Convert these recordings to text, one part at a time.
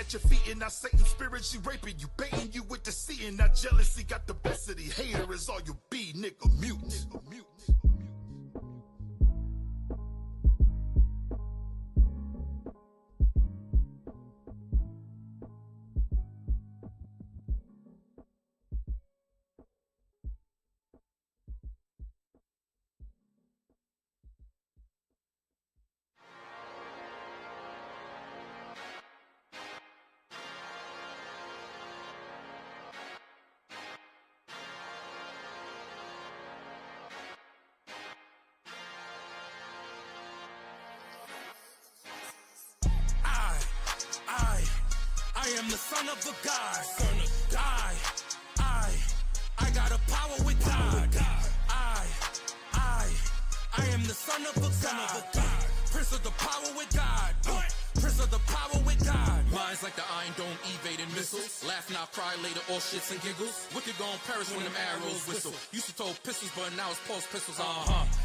at your feet and now Satan spiritually raping you, baiting you with deceit, and now jealousy got the best of the hater is all you be, nigga, mute. I am the son of a God. I got a power with God. I am the son of a God. Prince of the power with God. Prince of the power with God. Minds like the Iron Dome evading missiles. Laugh now, cry later, all shits and giggles. Wicked gon' perish when them arrows whistle. Used to throw pistols, but now it's pulse pistols.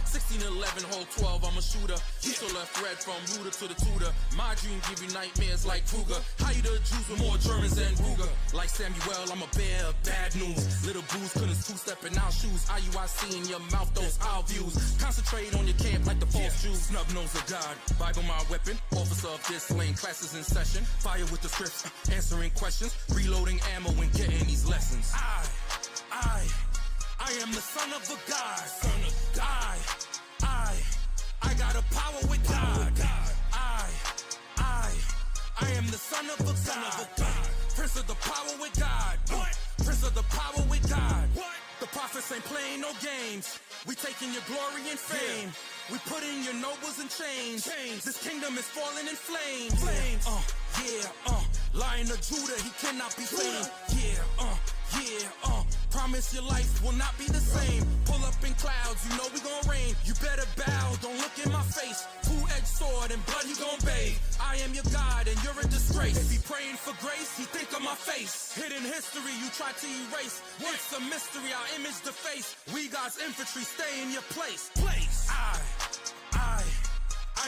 16 and 11, hold 12, I'm a shooter. East or left red from Ruder to the Tudor. My dream give you nightmares like Kruger. Hide the Jews with more Germans than Ruger. Like Samuel, I'm a bear of bad news. Little booze couldn't two-step in our shoes. IUIC in your mouth, those our views. Concentrate on your camp like the false Jews. Snub nose of God, Bible my weapon. Officer of this lane, classes in session. Fire with the scripts, answering questions. Reloading ammo and getting these lessons. I am the son of a God. I got a power with God. I am the son of a God. Prince of the power with God. Prince of the power with God. The prophets ain't playing no games. We taking your glory and fame. We putting your nobles in chains. This kingdom is falling in flames. Lion of Judah, he cannot be tamed. Promise your life will not be the same. Pull up in clouds, you know we gon' rain. You better bow, don't look in my face. Two-edged sword and blood you gon' bathe. I am your God and you're a disgrace. If he praying for grace, he think of my face. Hidden history you try to erase. It's a mystery, our image the face. We God's infantry, stay in your place. I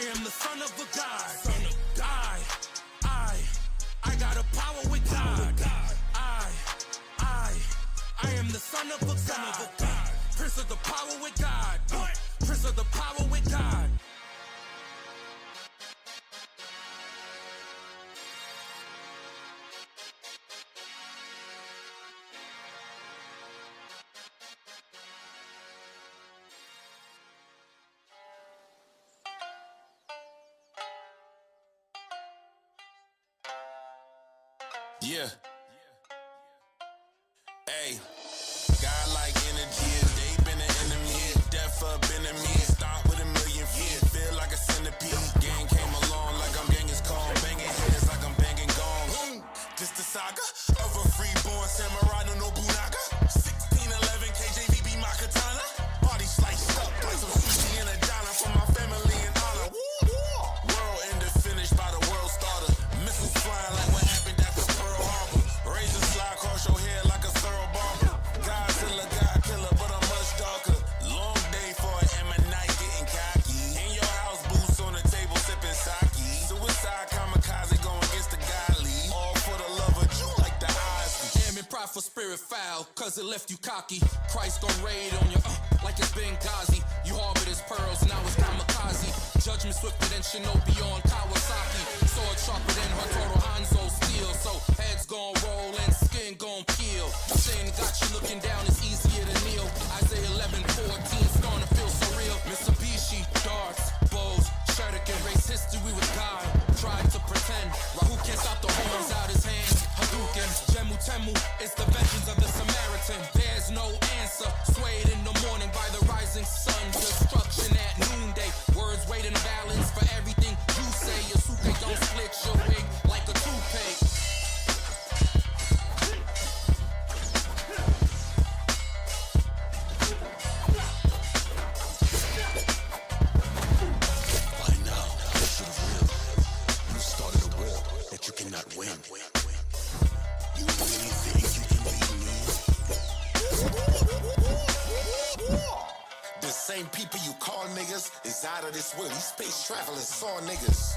am the son of a God. I got a power with God. I am the son of a God. Prince of the power with God. Prince of the power with God. Yeah. Hey. God-like energy, they been an enemy. Death up enemy. Start with a million feet. Feel like a centipede. Gang came along like I'm Genghis Khan. Banging heads like I'm banging gongs. This the saga of a freeborn samurai no Nobunaga. 1611 KJV be my katana. Body sliced up like some sushi in a diner for my family and honor. World ended finished by the world starter. Missiles flying like what happened after Pearl Harbor. Razor slide across your head like a thorough barber. Godzilla, God killer, but I'm much darker. Long day for an M&I getting cocky. In your house, boots on the table, sipping sake. Suicide kamikaze going against the godly. All for the love of you like the Ozzy. Damn it, prideful spirit foul, cause it left you cocky. Christ gon' raid on you, like it's Benghazi. You harbored his pearls, now it's kamikaze. Judgment swifter than Shinobi on Kawasaki. Sword sharper than Hatoro Hanzo steel. So heads gon' roll and skin gon' peel. Sin got you looking down, it's easier to kneel. Isaiah 11:14, starting to feel surreal. Mitsubishi, darts, bows, shuriken, race history with God. Tried to pretend, Rahu can't stop the horns out his hands. Hadouken, Jemu Temu, it's the vengeance of the Samaritan. There's no answer, swayed in the morning by the rising sun. Destruction at noonday, words weighed in balance for everything you say. Your suke don't split your wig like a toupee. By now, you should have realized you started a war that you cannot win. You really think you can beat me? The same people you call niggas is out of this world. These space travelers saw niggas.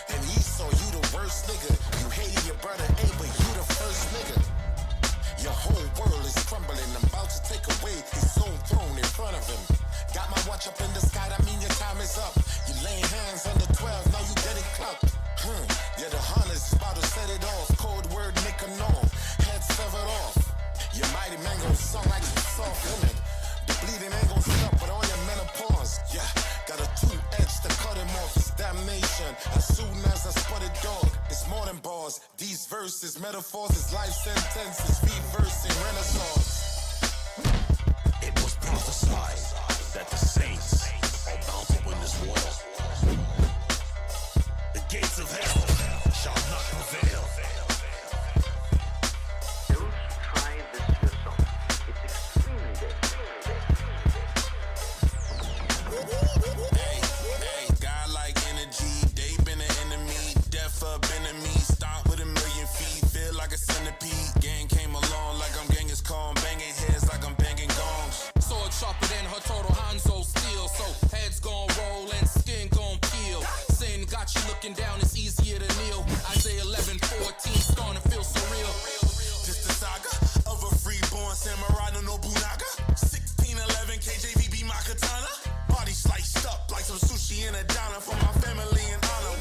And he saw you the worst nigga. You hated your brother. sound like some soft women. The bleeding ain't gon' stop, but on your menopause. Yeah, got a 2X to cut him off. It's damnation. As soon as I spot a dog, it's more than bars. These verses, metaphors, it's life sentences. Reversing Renaissance. It was prophesied that the saints are bound to win this war. The gates of hell shall not prevail. Don't try this yourself. It's extremely dangerous. Hey, God-like energy. They been an enemy. Death up enemy. Start with 1,000,000 feet. Feel like a centipede. Gang came along like I'm Genghis Khan. Banging heads like I'm banging gongs. Sword sharper than her total Hanzo steel. So heads gon' roll and skin gon' peel. Sin got you looking down, it's easier to kneel. Isaiah 11:14, starting to feel surreal. This the saga of a freeborn samurai no Nobunaga. 1611 KJV my katana. Body sliced up like some sushi in a diner for my family and honor.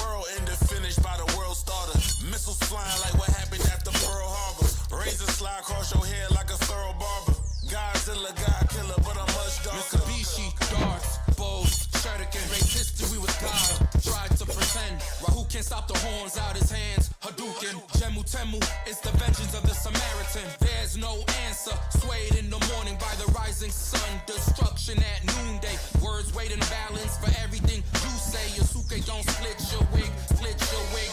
World ender finished by the world starter. Missiles flying like what happened after Pearl Harbor. Razor slide across your head like a thorough barber. Godzilla, God killer, but I'm much darker. Mitsubishi, darts, bows, shuriken, race history with God. Tried to pretend. Rahu can't stop the horns out his hands. Hadouken, Jemu Temu, it's the vengeance of the Samaritan. There's no answer. Swayed in the morning by the rising sun. Destruction at noonday. Words weighed in balance for everything you say. Yasuke, don't split your wig, split your wig.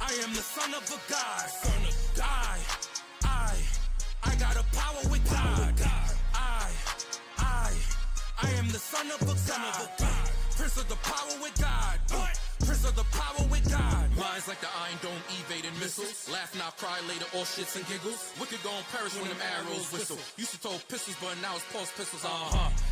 I am the son of a God. I got a power with God. I am the son of a God. Prince of the power with God. Prince of the power with God. Minds like the Iron Dome evading missiles. Laugh now, cry later, all shits and giggles. Wicked gon' perish when them arrows whistle. Used to throw pistols, but now it's pulse pistols.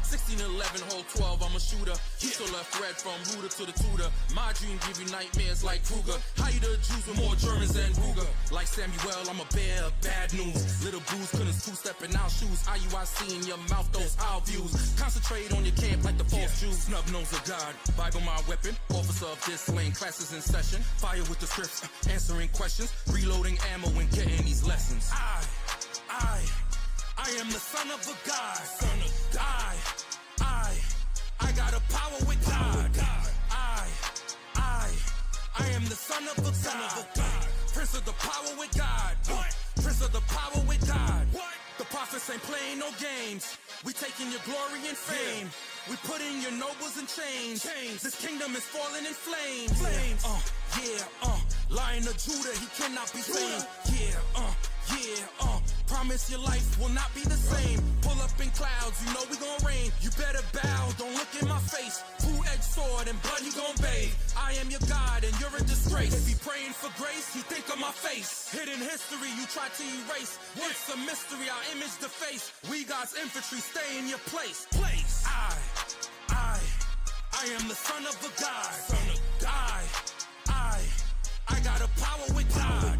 1611, hold 12, I'm a shooter. He still left red from Ruder to the tutor. My dream give you nightmares like Kruger. How you the Jews with more Germans than Ruger? Like Samuel, I'm a bear, bad news. Little bruise, couldn't two-step in our shoes. IUIC in your mouth, those our views. Concentrate on your camp like the false Jews. Snub nose of God, Bible my weapon. Officer of this lane, classes in session. Fire with the scripts, answering questions. Reloading ammo and getting these lessons. I am the son of a God. I got a power with God. I am the son of a God. Prince of the power with God. Prince of the power with God. The prophets ain't playing no games. We taking your glory and fame. We putting your nobles in chains. This kingdom is falling in flames. Lion of Judah, he cannot be seen. Promise your life will not be the same. Pull up in clouds, you know we gon' rain. You better bow, don't look in my face. Two-edged sword and blood he gon' bathe. I am your God and you're a disgrace. If he praying for grace, he think of my face. Hidden history you try to erase. It's a mystery, our image the face. We God's infantry, stay in your place. I am the son of a God. I got a power with God.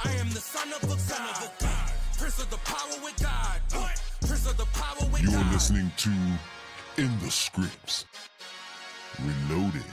I am the son of a God. Prince of the power with God. Prince of the power with God. You're listening to In the Scripts. Reloaded.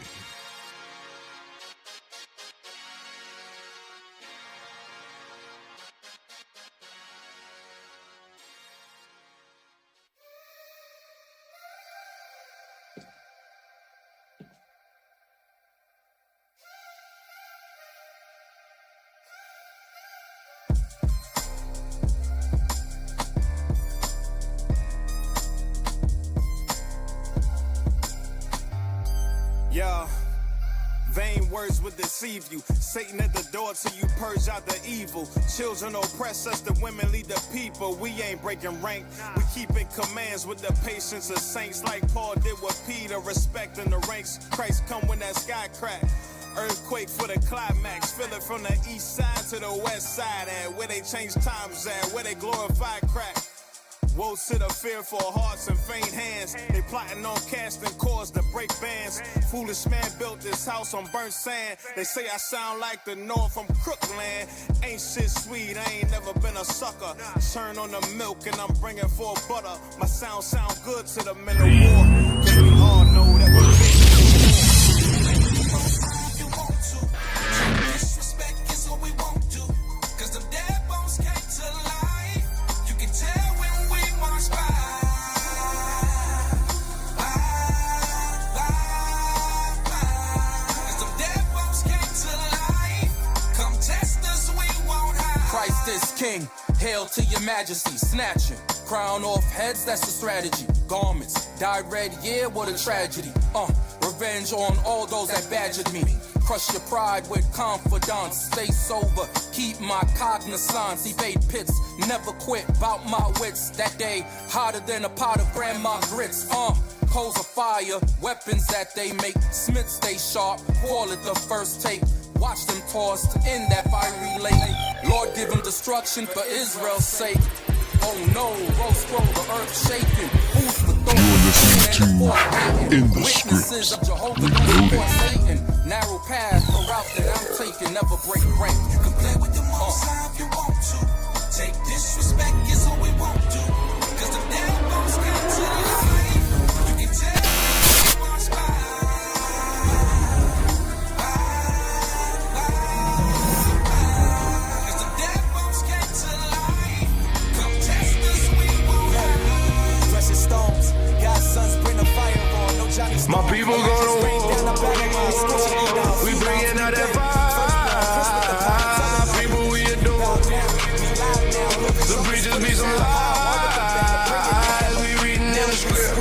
Yeah, Vain words would deceive you. Satan at the door till you purge out the evil. Children oppress us, the women lead the people. We ain't breaking rank. We keeping commands with the patience of saints, like Paul did with Peter, respecting the ranks. Christ come when that sky crack. Earthquake for the climax. Feel it from the east side to the west side at where they change times at, where they glorify crack. Woe to the fearful hearts and faint hands. They plotting on casting cords to break bands. Foolish man built this house on burnt sand. They say I sound like the North from Crookland. Ain't shit sweet, I ain't never been a sucker. Churn on the milk and I'm bringing for butter. My sound good to the men of war. Cause we all know that we're big. Disrespect is what we won't do. Cause them dead bones came to life. You can tell when we march by. Cause them dead bones came to life. Come test us, we won't hide. Christ is king, hail to your majesty, snatching. Crown off heads, that's the strategy. Garments, dyed red, yeah, what a tragedy. Revenge on all those that badgered me. Crush your pride with confidence. Stay sober, keep my cognizance. Evade pits, never quit, bout my wits. That day, hotter than a pot of grandma grits. Coals of fire, weapons that they make. Smith stay sharp, call it the first take. Watch them tossed in that fiery lake. Lord give them destruction for Israel's sake. Oh no, roll scroll, the earth shaking. Who's the thorn? In the Witnesses scripts, of Jehovah don't support Satan. Narrow path, the route that I'm taking, never break rank. You can play with the most high if you want to. Take disrespect is what we won't do. Cause the dead bones came to life. You can tell we march by. Cause the dead bones came to life. Come test us, we won't hide. Precious stones, God's sons bring the fire on. No Johnny Stone. My people go to war. We bringing out that vibe. People we adore. The preachers be some lies. We reading in the script.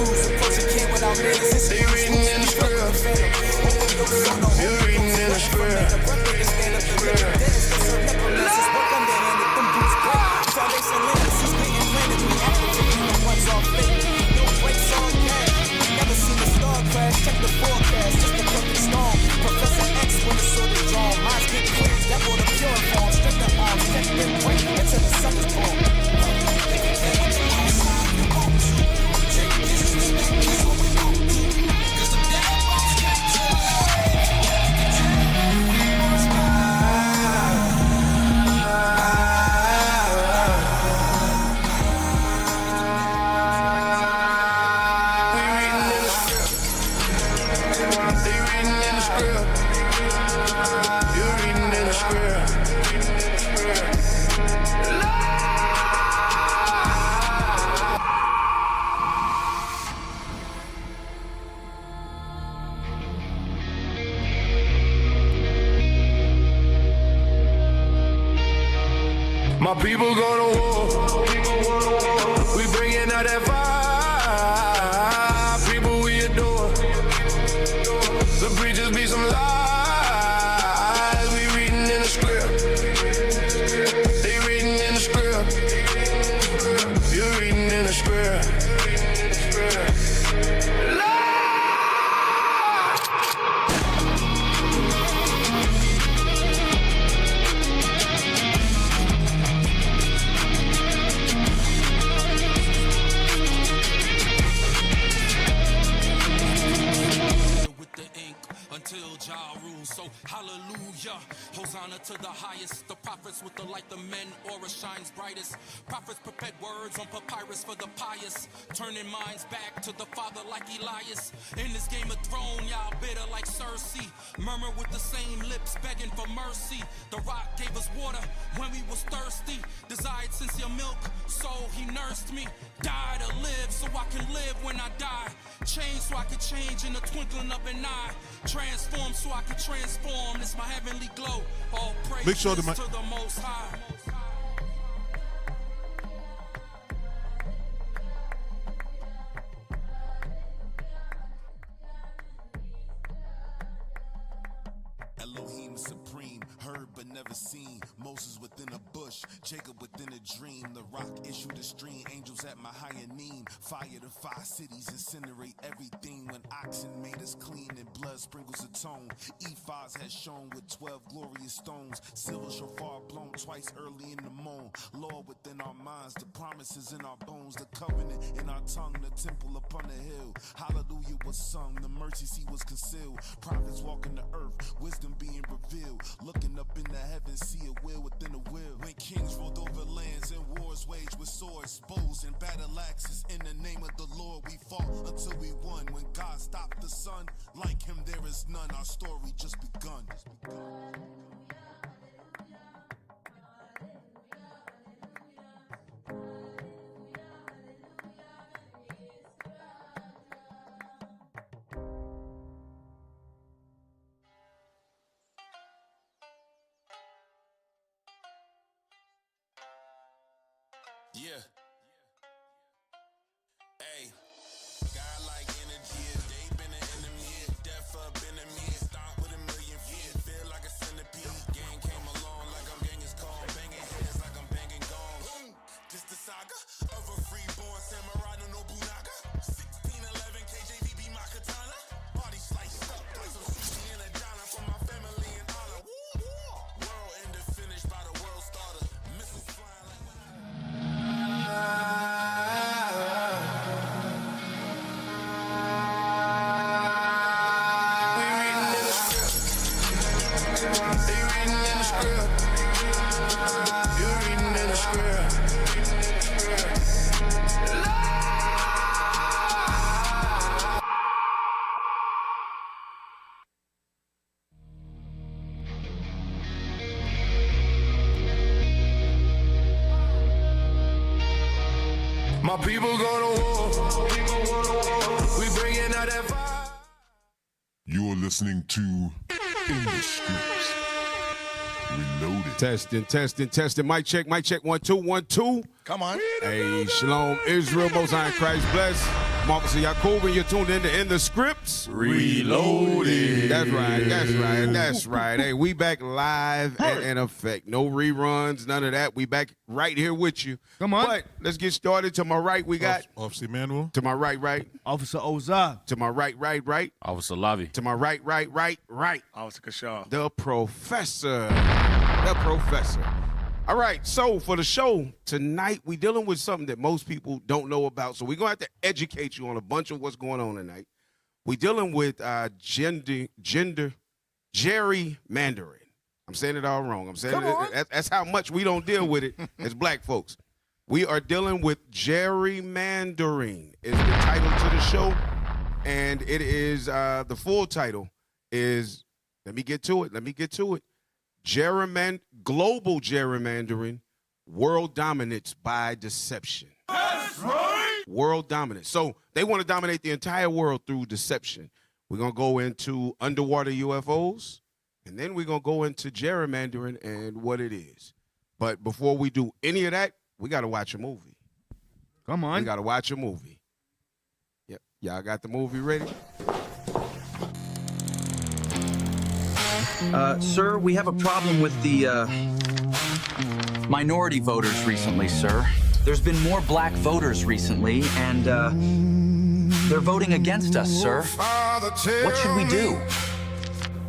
They reading in the script. You reading in the script. Check the forecast, just a perfect storm. Professor X when the sword is drawn. Minds get clear, that water purified. Strength the arms, check them break until the sun is born. My people go to war. We bringing out that vibe. People we adore. The preachers be some lies. We reading in the script. They reading in the script. You reading in the script. So hallelujah, Hosanna to the highest. The prophets with the light, the men aura shines brightest. Prophets prepared words on papyrus for the pious, turning minds back to the Father like Elias. In this game of throne, y'all bitter like Cersei. Murmur with the same lips, begging for mercy. The rock gave us water when we was thirsty. Desired sincere milk, so he nursed me. Die to live so I can live when I die. Change so I can change in the twinkling of an eye. Transform so I can transform. It's my heavenly glow. All praise Make sure to the Most High. name is supreme, heard but never seen. Moses within a bush, Jacob within a dream. The rock issued a stream, angels at my higher neem. Fire the 5 cities, incinerate everything. When oxen made us clean and blood sprinkles atone. Ephod has shown with 12 glorious stones. Silver shofar blown twice early in the moon. Lord within our minds, the promises in our bones, the covenant in our tongue, the temple upon the hill. Hallelujah was sung, the mercy seat was concealed. Prophets walking the earth, wisdom being revealed. Looking up in the heavens, see a will within a will. When kings ruled over lands and wars waged with swords, bows and battle axes. In the name of the Lord we fought until we won. When God stopped the sun, like him there is none. Our story just begun. Yeah. Hey, God like energy, they been an enemy. Death up enemy, start with a million feet. Feel like a centipede. Gang came along like I'm gang is called. Banging heads like I'm banging gongs. This the saga of a freeborn samurai no Nobunaga. 1611 KJV my katana. Body sliced up like some sushi in a diner for my family and honor. World ended finished by the world starter. Missiles flying like My people go to war. We bringing out that fire. You're listening to In the Scripts. Reloaded. Testing. Mic check. 1 2 1 2. Come on. Hey, shalom, Israel, Most High in Christ bless. Marcus and Yaakov, and you're tuned in the Scripts. Reloaded. That's right. Hey, we back live and in effect. No reruns, none of that. We back right here with you. Come on. But let's get started. To my right, we got Officer Manuel. to my right. Officer Ozar. To my right. Officer Lavi. To my right. Officer Kashar. The professor. All right, so for the show tonight, we dealing with something that most people don't know about. So we're going to have to educate you on a bunch of what's going on tonight. We're dealing with gender gerrymandering. I'm saying it all wrong. That's how much we don't deal with it as black folks. We are dealing with gerrymandering is the title to the show. And it is, the full title is, let me get to it. Global gerrymandering, world dominance by deception. That's right. World dominance. So they want to dominate the entire world through deception. We're going to go into underwater UFOs, and then we're going to go into gerrymandering and what it is. But before we do any of that, we got to watch a movie. Come on. We got to watch a movie. Yep. Y'all got the movie ready? Sir, we have a problem with the, minority voters recently, sir. There's been more black voters recently, and, they're voting against us, sir. What should we do?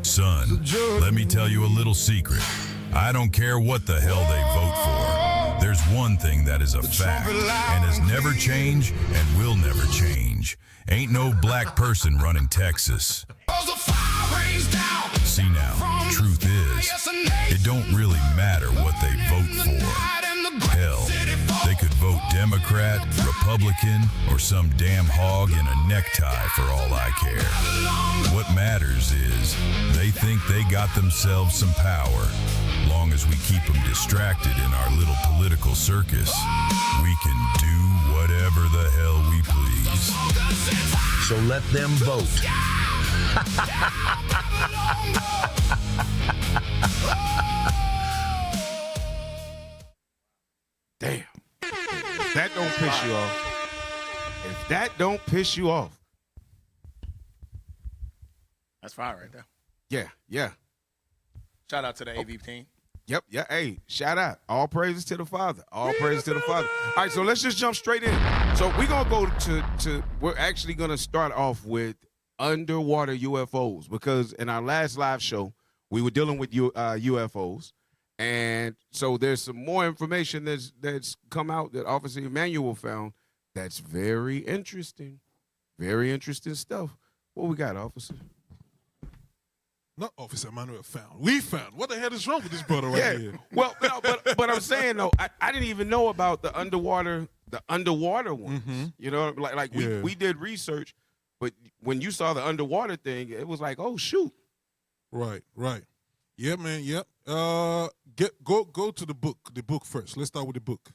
Son, let me tell you a little secret. I don't care what the hell they vote for. There's one thing that is a fact, and has never changed and will never change. Ain't no black person running Texas. See now, truth is, it don't really matter what they vote for. Hell, they could vote Democrat, Republican, or some damn hog in a necktie for all I care. What matters is, they think they got themselves some power. Long as we keep them distracted in our little political circus, we can do whatever the hell we please. So let them vote. Damn. If that don't piss you off. That's fire right there. Yeah. Shout out to the AV team. Yep, yeah, hey, shout out. All praises to the Father. All praises to the Father. All right, so let's just jump straight in. So we're going to go to we're actually going to start off with underwater UFOs, because in our last live show, we were dealing with UFOs. And so there's some more information that's come out that Officer Emmanuel found that's very interesting. Very interesting stuff. What we got, officer? Not Officer Emmanuel found. We found. What the hell is wrong with this brother right here? Well, no, but I'm saying though, I didn't even know about the underwater ones. Mm-hmm. You know, like we did research, but when you saw the underwater thing, it was like, oh shoot. Right. Yeah, man. Yep. Go to the book first. Let's start with the book,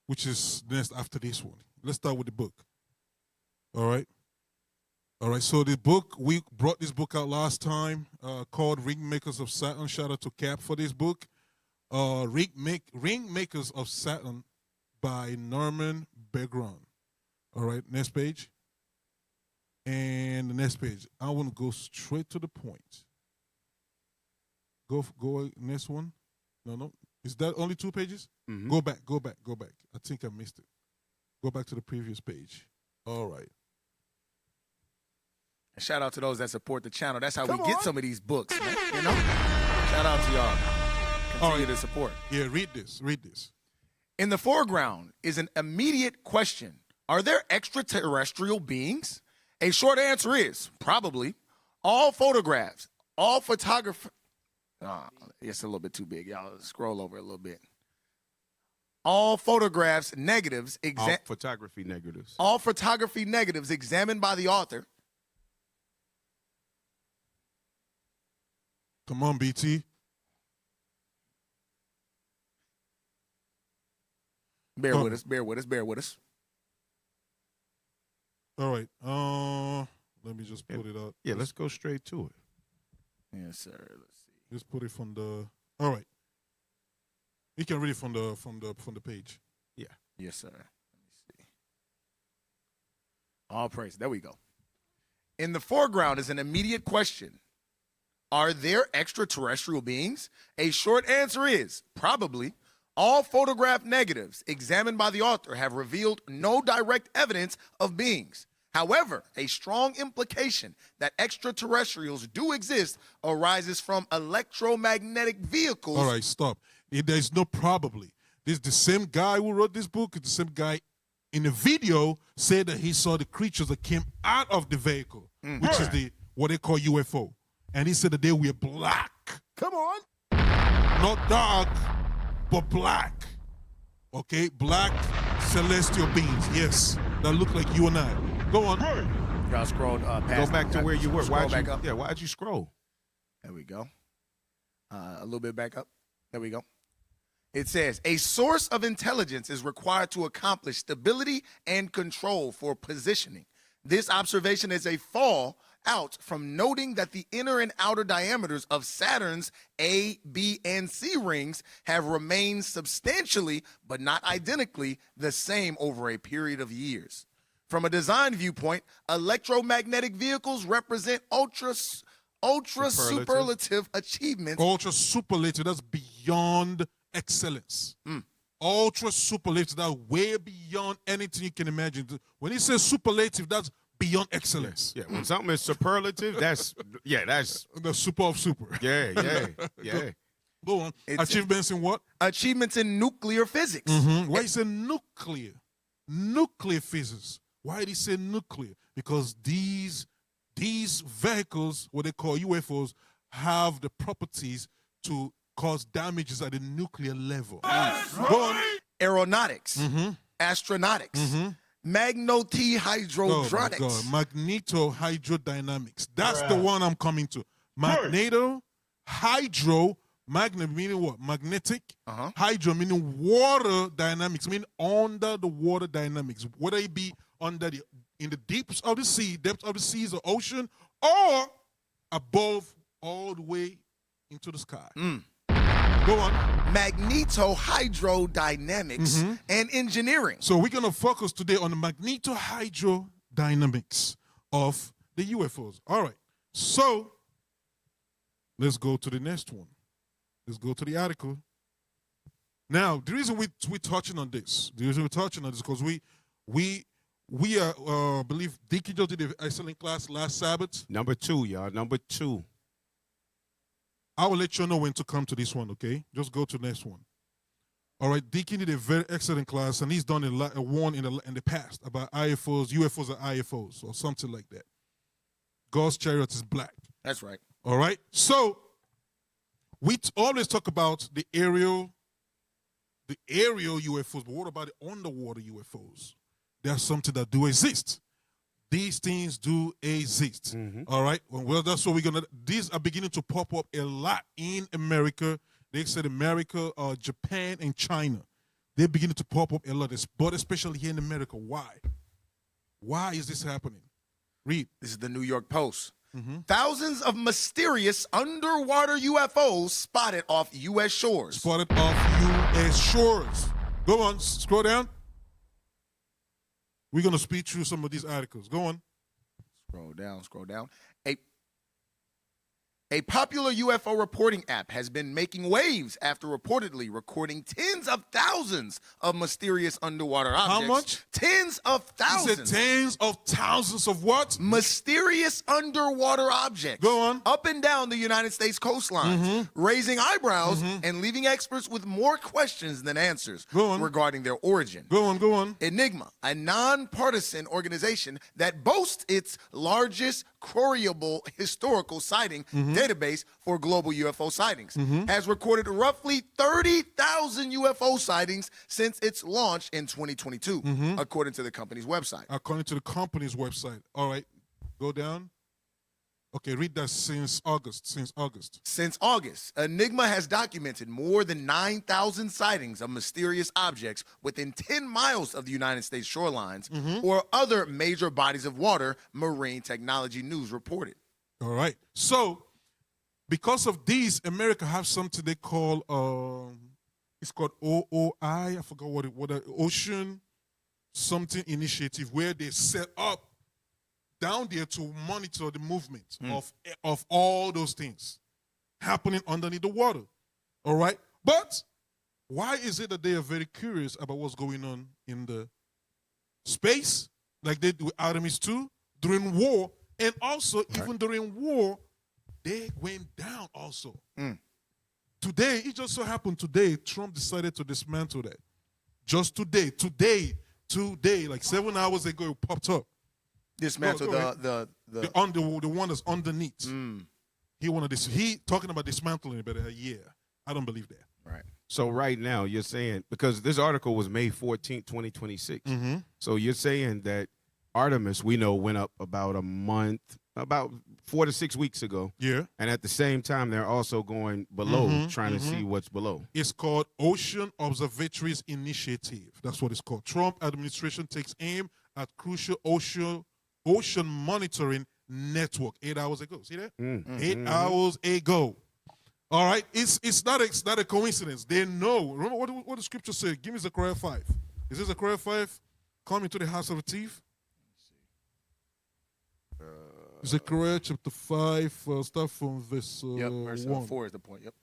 which is next after this one. Let's start with the book. All right. So the book, we brought this book out last time, called Ringmakers of Saturn. Shout out to Cap for this book. Ringmakers of Saturn by Norman Begron. All right, next page. And the next page. I want to go straight to the point. Go next one. No. Is that only 2 pages? Mm-hmm. Go back. I think I missed it. Go back to the previous page. All right. And shout out to those that support the channel. That's how we get some of these books, man. You know? Shout out to y'all. Continue to support. Yeah, read this. In the foreground is an immediate question. Are there extraterrestrial beings? A short answer is probably. All photographs, all photography. It's a little bit too big. Y'all scroll over a little bit. All photographs negatives. All photography negatives. All photography negatives examined by the author. Come on, BT. Bear with us. All right. Let me just put it up. Yeah, let's go straight to it. Yes, sir. Let's see. Just put it from the. All right. You can read it from the page. Yeah. Yes, sir. Let me see. All praise. There we go. In the foreground is an immediate question. Are there extraterrestrial beings? A short answer is probably. All photograph negatives examined by the author have revealed no direct evidence of beings. However, a strong implication that extraterrestrials do exist arises from electromagnetic vehicles. All right, stop. There's no probably. This the same guy who wrote this book, the same guy in the video said that he saw the creatures that came out of the vehicle, which is what they call UFO. And he said that they were black. Come on. Not dark, but black. Okay, black celestial beings, yes, that look like you and I. Go on. Y'all scrolled past. Go back to where you were. Up. Yeah, why'd you scroll? There we go. A little bit back up. There we go. It says, a source of intelligence is required to accomplish stability and control for positioning. This observation is a fall out from noting that the inner and outer diameters of Saturn's A, B, and C rings have remained substantially, but not identically, the same over a period of years. From a design viewpoint, electromagnetic vehicles represent ultra superlative achievements. Ultra superlative, that's beyond excellence. Ultra superlative, that's way beyond anything you can imagine. When he says superlative, that's beyond excellence. Yeah, when something is superlative, that's the super of super. Yeah. Go on. Achievements in what? Achievements in nuclear physics. Why he say nuclear? Nuclear physics. Why did he say nuclear? Because these vehicles, what they call UFOs, have the properties to cause damages at the nuclear level. Go on. Aeronautics, astronautics, magnetohydrodynamics. Oh magnetohydrodynamics. That's the one I'm coming to. Magnet meaning what? Magnetic. Hydro meaning water dynamics, meaning under the water dynamics. Whether it be in the depths of the sea, depths of the seas or ocean, or above all the way into the sky. Go on. Magnetohydrodynamics and engineering. So we're going to focus today on the magnetohydrodynamics of the UFOs. All right. So let's go to the next one. Let's go to the article. Now, the reason we're touching on this, because we are, believe Deacon just did an excellent class last Sabbath. Number 2, y'all. Number 2. I will let you know when to come to this one, okay? Just go to the next one. All right, Deacon did a very excellent class, and he's done a one in the past about IFOs, UFOs, or IFOs, or something like that. God's chariot is black. That's right. All right, so we always talk about the aerial UFOs, but what about the underwater UFOs? There's something that do exist. These things do exist. All right, well, that's what we're gonna. These are beginning to pop up a lot in America. They said America, Japan, and China. They're beginning to pop up a lot, but especially here in America. Why? Why is this happening? Read. This is the New York Post. Thousands of mysterious underwater UFOs spotted off U.S. shores. Spotted off U.S. shores. Go on, scroll down. We're going to speed through some of these articles. Go on. Scroll down. A popular UFO reporting app has been making waves after reportedly recording tens of thousands of mysterious underwater objects. How much? Tens of thousands. Is it tens of thousands of what? Mysterious underwater objects. Go on. Up and down the United States coastlines, raising eyebrows and leaving experts with more questions than answers regarding their origin. Go on. Enigma, a nonpartisan organization that boasts its largest queryable historical sighting database for global UFO sightings, has recorded roughly 30,000 UFO sightings since its launch in 2022, according to the company's website. According to the company's website. All right, go down. Okay, read that since August. Since August, Enigma has documented more than 9,000 sightings of mysterious objects within 10 miles of the United States shorelines or other major bodies of water, Marine Technology News reported. All right. So, because of these, America have something they call, it's called OOI, I forgot what Ocean something initiative, where they set up down there to monitor the movement of all those things happening underneath the water. All right? But why is it that they are very curious about what's going on in the space, like they do with Artemis 2, during war, and also even during war, they went down also. Today, it just so happened today, Trump decided to dismantle that. Just today, like 7 hours ago, it popped up. Dismantle the one that's underneath. He wanted this. He talking about dismantling it, but I don't believe that. Right. So right now you're saying, because this article was May 14th, 2026. So you're saying that Artemis, we know, went up about a month, about 4 to 6 weeks ago. Yeah. And at the same time, they're also going below, trying to see what's below. It's called Ocean Observatories Initiative. That's what it's called. Trump administration takes aim at crucial ocean monitoring network 8 hours ago. See that? 8 hours ago. All right. It's not a coincidence. They know. Remember what the scripture said. Give me Zechariah 5. Is this Zechariah 5? Come into the house of a thief. Zechariah chapter 5, start from verse verse 1. 4 is the point. Yep.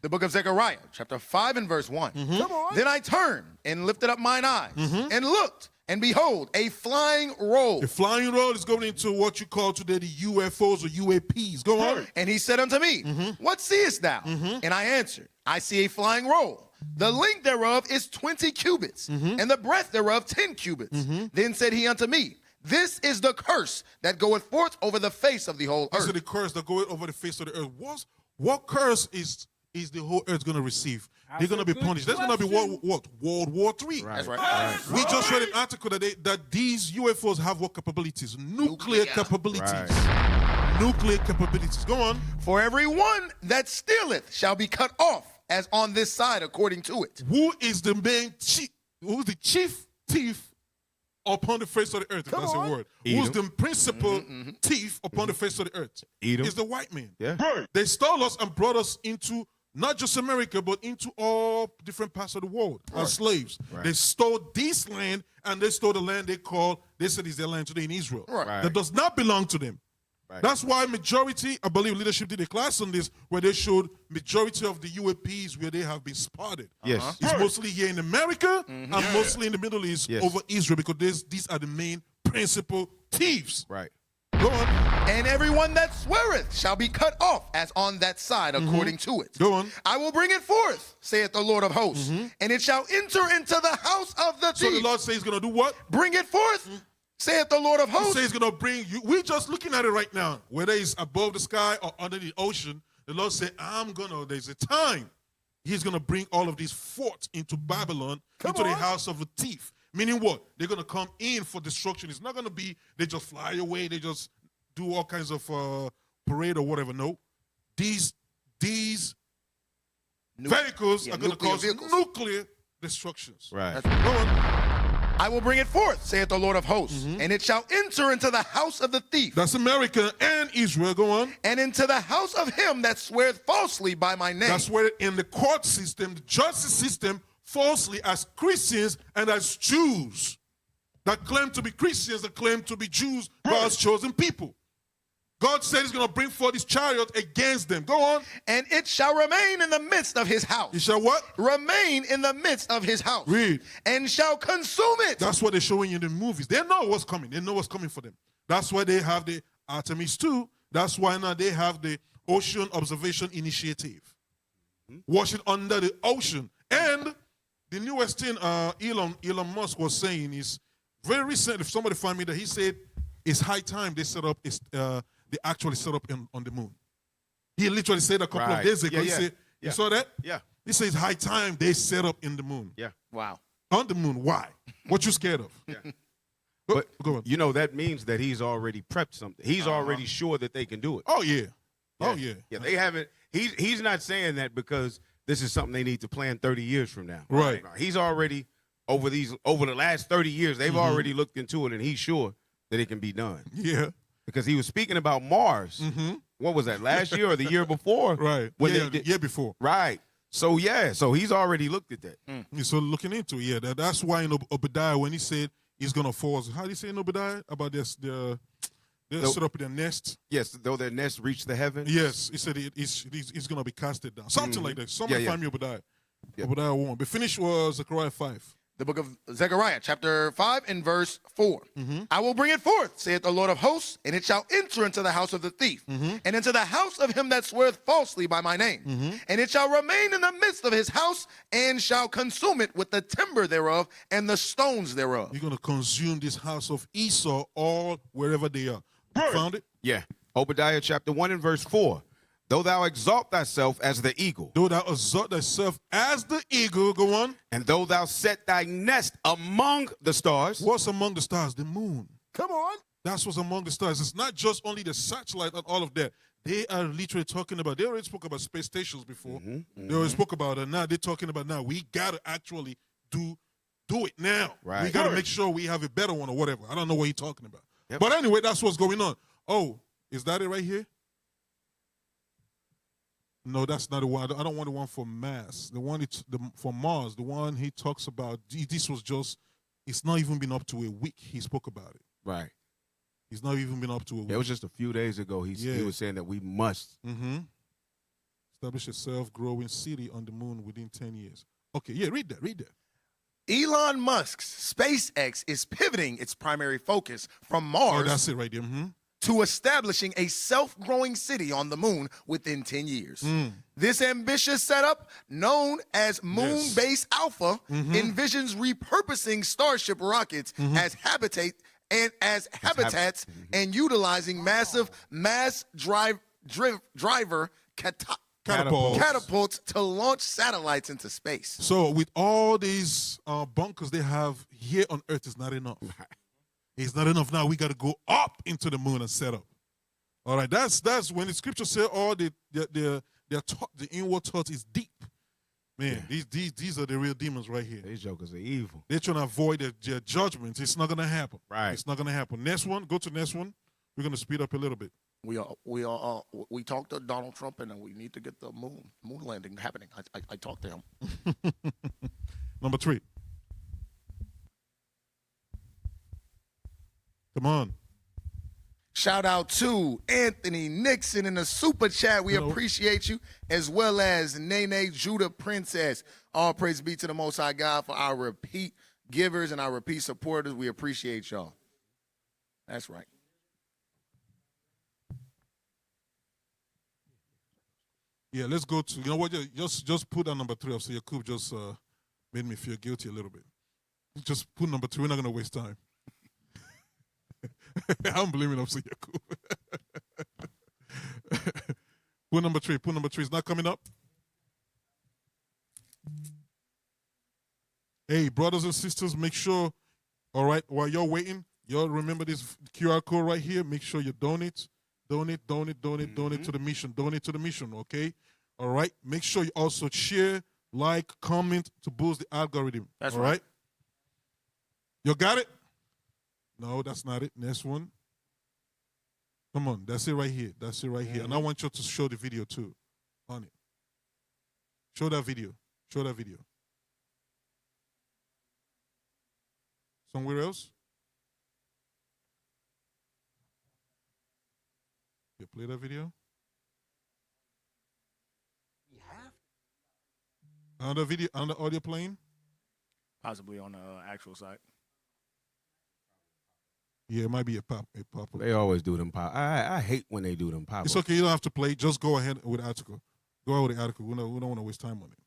The book of Zechariah, chapter 5 and verse 1. Come on. Then I turned and lifted up mine eyes and looked, and behold, a flying roll. A flying roll is going into what you call today the UFOs or UAPs. Go on. And he said unto me, what seest thou? And I answered, I see a flying roll. The length thereof is 20 cubits, and the breadth thereof 10 cubits. Then said he unto me, this is the curse that goeth forth over the face of the whole earth. This is the curse that goeth over the face of the earth. What curse is the whole earth going to receive? They're going to be punished. There's going to be what? World War III. That's right. We just read an article that these UFOs have what capabilities? Nuclear capabilities. Nuclear capabilities. Go on. For every one that stealeth shall be cut off, as on this side according to it. Who is the main chief? Who's the chief thief upon the face of the earth, if that's a word? Who's the principal thief upon the face of the earth? Is the white man. Yeah. They stole us and brought us into not just America, but into all different parts of the world as slaves. They stole this land, and they stole the land they said is their land today in Israel. That does not belong to them. Right. That's why majority, I believe leadership did a class on this where they showed majority of the UAPs where they have been spotted. Yes. It's mostly here in America and mostly in the Middle East over Israel because these are the main principal thieves. Right. Go on. And everyone that sweareth shall be cut off as on that side according to it. Go on. I will bring it forth, saith the Lord of hosts, and it shall enter into the house of the So thief. the Lord says he's going to do what? Bring it forth, saith the Lord of He hosts. says he's going to bring you. We're just looking at it right now. Whether it's above the sky or under the ocean, the Lord said, there's a time he's going to bring all of these forts into Babylon, into the house of the thief. Meaning what? They're going to come in for destruction. It's not going to be they just fly away, they just do all kinds of parade or whatever. No. These vehicles are going to cause nuclear destructions. Right. Go on. I will bring it forth, saith the Lord of hosts, and it shall enter into the house of the thief. That's America and Israel. Go on. And into the house of him that sweareth falsely by my name. That's where in the court system, the justice system, falsely as Christians and as Jews that claim to be Christians, that claim to be Jews, God's chosen people. God said he's going to bring forth his chariot against them. Go on. And it shall remain in the midst of his house. It shall what? Remain in the midst of his house. Read. And shall consume it. That's what they're showing you in the movies. They know what's coming. They know what's coming for them. That's why they have the Artemis 2. That's why now they have the Ocean Observation Initiative. Watching under the ocean. And the newest thing Elon Musk was saying is very recent. If somebody find me that he said it's high time they set up they actually set up on the moon. He literally said a couple of days ago. He said, you saw that? Yeah. He says high time they set up in the moon. Yeah. Wow. On the moon. Why? What you scared of? Yeah. Go on. You know, that means that he's already prepped something. He's already sure that they can do it. Oh, yeah. Oh, yeah. Yeah, they haven't. He's not saying that because this is something they need to plan 30 years from now. Right. He's already, over the last 30 years, they've already looked into it, and he's sure that it can be done. Yeah. Because he was speaking about Mars. What was that, last year or the year before? Right. The year before. Right. So, so he's already looked at that. He's sort of looking into it. Yeah, that's why in Obadiah, when he said he's going to force, how do you say in Obadiah about this? They'll set up their nest. Yes, though their nest reach the heaven. Yes, he said he's going to be casted down. Something like that. Somebody find me Obadiah. Obadiah 1. But finish was Zechariah 5. The book of Zechariah, chapter 5 and verse 4. I will bring it forth, saith the Lord of hosts, and it shall enter into the house of the thief, and into the house of him that sweareth falsely by my name. And it shall remain in the midst of his house, and shall consume it with the timber thereof and the stones thereof. You're going to consume this house of Esau all wherever they are. Found it? Yeah. Obadiah chapter 1 and verse 4. Though thou exalt thyself as the eagle. Though thou exalt thyself as the eagle, go on. And though thou set thy nest among the stars. What's among the stars? The moon. Come on. That's what's among the stars. It's not just only the satellite and all of that. They are literally talking about, they already spoke about space stations before. They already spoke about it. Now they're talking about now we got to actually do it now. Right. We got to make sure we have a better one or whatever. I don't know what you're talking about. But anyway, that's what's going on. Oh, is that it right here? No, that's not the one. I don't want the one for Mars. The one for Mars, the one he talks about, this was just, it's not even been up to a week he spoke about it. Right. He's not even been up to a week. It was just a few days ago he was saying that we must. Establish a self-growing city on the moon within 10 years. Okay, yeah, read that. Elon Musk's SpaceX is pivoting its primary focus from Mars. Oh, that's it right there. To establishing a self-growing city on the moon within 10 years. This ambitious setup, known as Moon Base Alpha, envisions repurposing Starship rockets as habitats and utilizing massive driver catapults to launch satellites into space. So with all these bunkers they have here on Earth, is not enough. It's not enough now. We got to go up into the moon and set up. All right, that's when the scripture says all the inward thought is deep. Man, these are the real demons right here. These jokers are evil. They're trying to avoid their judgments. It's not going to happen. Right. It's not going to happen. Next one, go to next one. We're going to speed up a little bit. We talked to Donald Trump, and we need to get the moon landing happening. I talked to him. Number 3. Come on. Shout out to Anthony Nixon in the super chat. We appreciate you, as well as Nene Judah Princess. All praise be to the Most High God for our repeat givers and our repeat supporters. We appreciate y'all. That's right. Yeah, let's go to, you know what, just put that number 3 up. So Yakub just made me feel guilty a little bit. Just put number 3. We're not going to waste time. I'm blaming him, Yakub. Put number 3. Put number 3. It's not coming up. Hey, brothers and sisters, make sure, all right, while you're waiting, y'all remember this QR code right here. Make sure you donate to the mission. Donate to the mission, okay? All right? Make sure you also share, like, comment to boost the algorithm. That's all right. You got it? No, that's not it. Next one. Come on. That's it right here. That's it right here. And I want you to show the video, too, on it. Show that video. Show that video. Somewhere else? You play that video? On the video, on the audio playing? Possibly on the actual site. Yeah, it might be a pop. They always do them pop. I hate when they do them pop. It's okay. You don't have to play. Just go ahead with the article. Go ahead with the article. We don't want to waste time on it.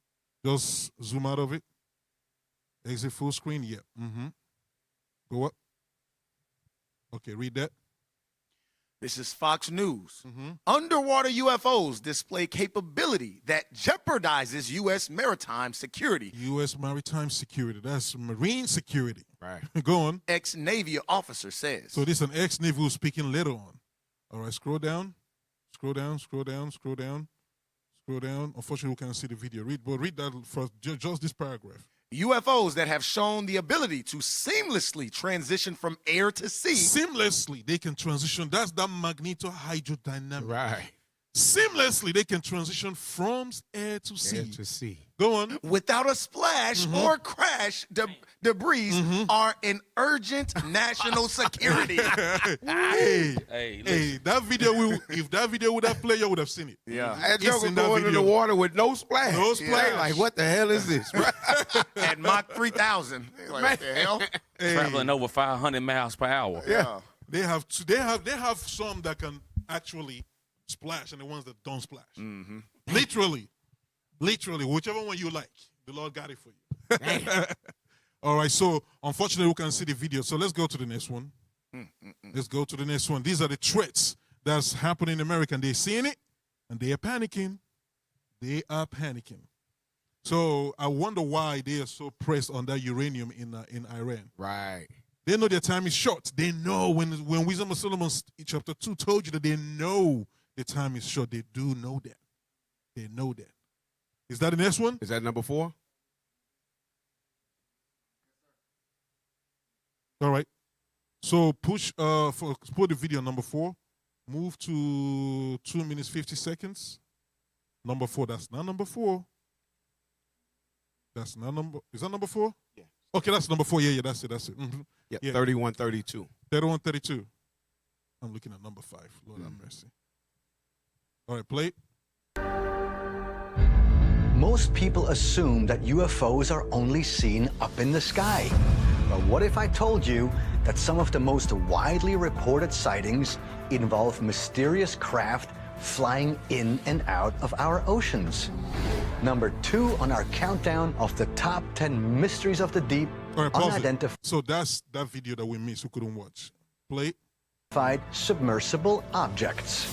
Just zoom out of it. Exit full screen. Yeah. Mm-hmm. Go up. Okay, read that. This is Fox News. Underwater UFOs display capability that jeopardizes U.S. maritime security. U.S. maritime security. That's marine security. Right. Go on. Ex-Navy officer says. So this is an ex-Navy who's speaking later on. All right, scroll down. Scroll down, scroll down, scroll down, scroll down. Unfortunately, we can't see the video. Read that first, just this paragraph. UFOs that have shown the ability to seamlessly transition from air to sea. Seamlessly, they can transition. That's that magnetohydrodynamic. Right. Seamlessly, they can transition from air to sea. Air to sea. Go on. Without a splash or crash, debris are an urgent national security. Hey, that video, if that video would have played, you would have seen it. Yeah. That joker going in the water with no splash. No splash. Yeah. Like, what the hell is this? At Mach 3000. Like, what the hell? Traveling over 500 miles per hour. Yeah. They have some that can actually splash and the ones that don't splash. Literally, whichever one you like, the Lord got it for you. All right, so unfortunately we can't see the video, so let's go to the next one. Let's go to the next one. These are the threats that's happening in America, and they're seeing it, and they are panicking. They are panicking. So I wonder why they are so pressed on that uranium in Iran. Right. They know their time is short. They know when Wisdom of Solomon chapter 2 told you that they know the time is short. They do know that. They know that. Is that the next one? Is that number 4? All right. So put the video number 4. Move to 2 minutes 50 seconds. Number 4. That's not number 4. That's not number. Is that number 4? Yeah. Okay, that's number 4. Yeah, that's it. Yeah, 3132. 3132. I'm looking at number 5. Lord have mercy. All right, play. Most people assume that UFOs are only seen up in the sky. But what if I told you that some of the most widely reported sightings involve mysterious craft flying in and out of our oceans? Number 2 on our countdown of the top 10 mysteries of the deep, unidentified. So that's that video that we missed, we couldn't watch. Play. Submersible objects.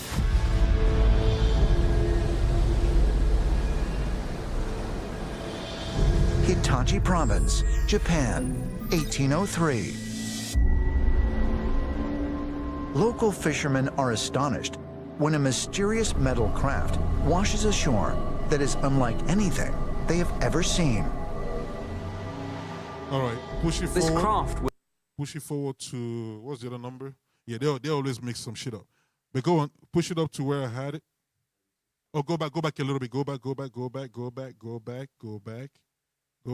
Hitachi Province, Japan, 1803. Local fishermen are astonished when a mysterious metal craft washes ashore that is unlike anything they have ever seen. All right, push it This forward. craft Push it forward to, what's the other number? Yeah, they always mix some shit up. But go on, push it up to where I had it. Oh, go back a little bit. Go back. Go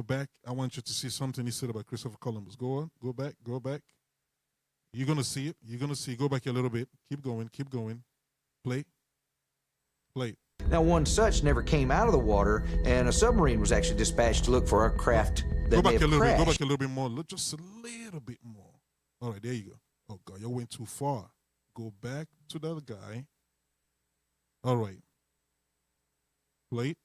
back. I want you to see something he said about Christopher Columbus. Go on, go back. You're going to see it. You're going to see. Go back a little bit. Keep going. Keep going. Play. Play. Now, one such never came out of the water, and a submarine was actually dispatched to look for a craft that may have crashed. Go back a little bit more. Look, just a little bit more. All right, there you go. Oh, God, you went too far. Go back to the other guy. All right. Play.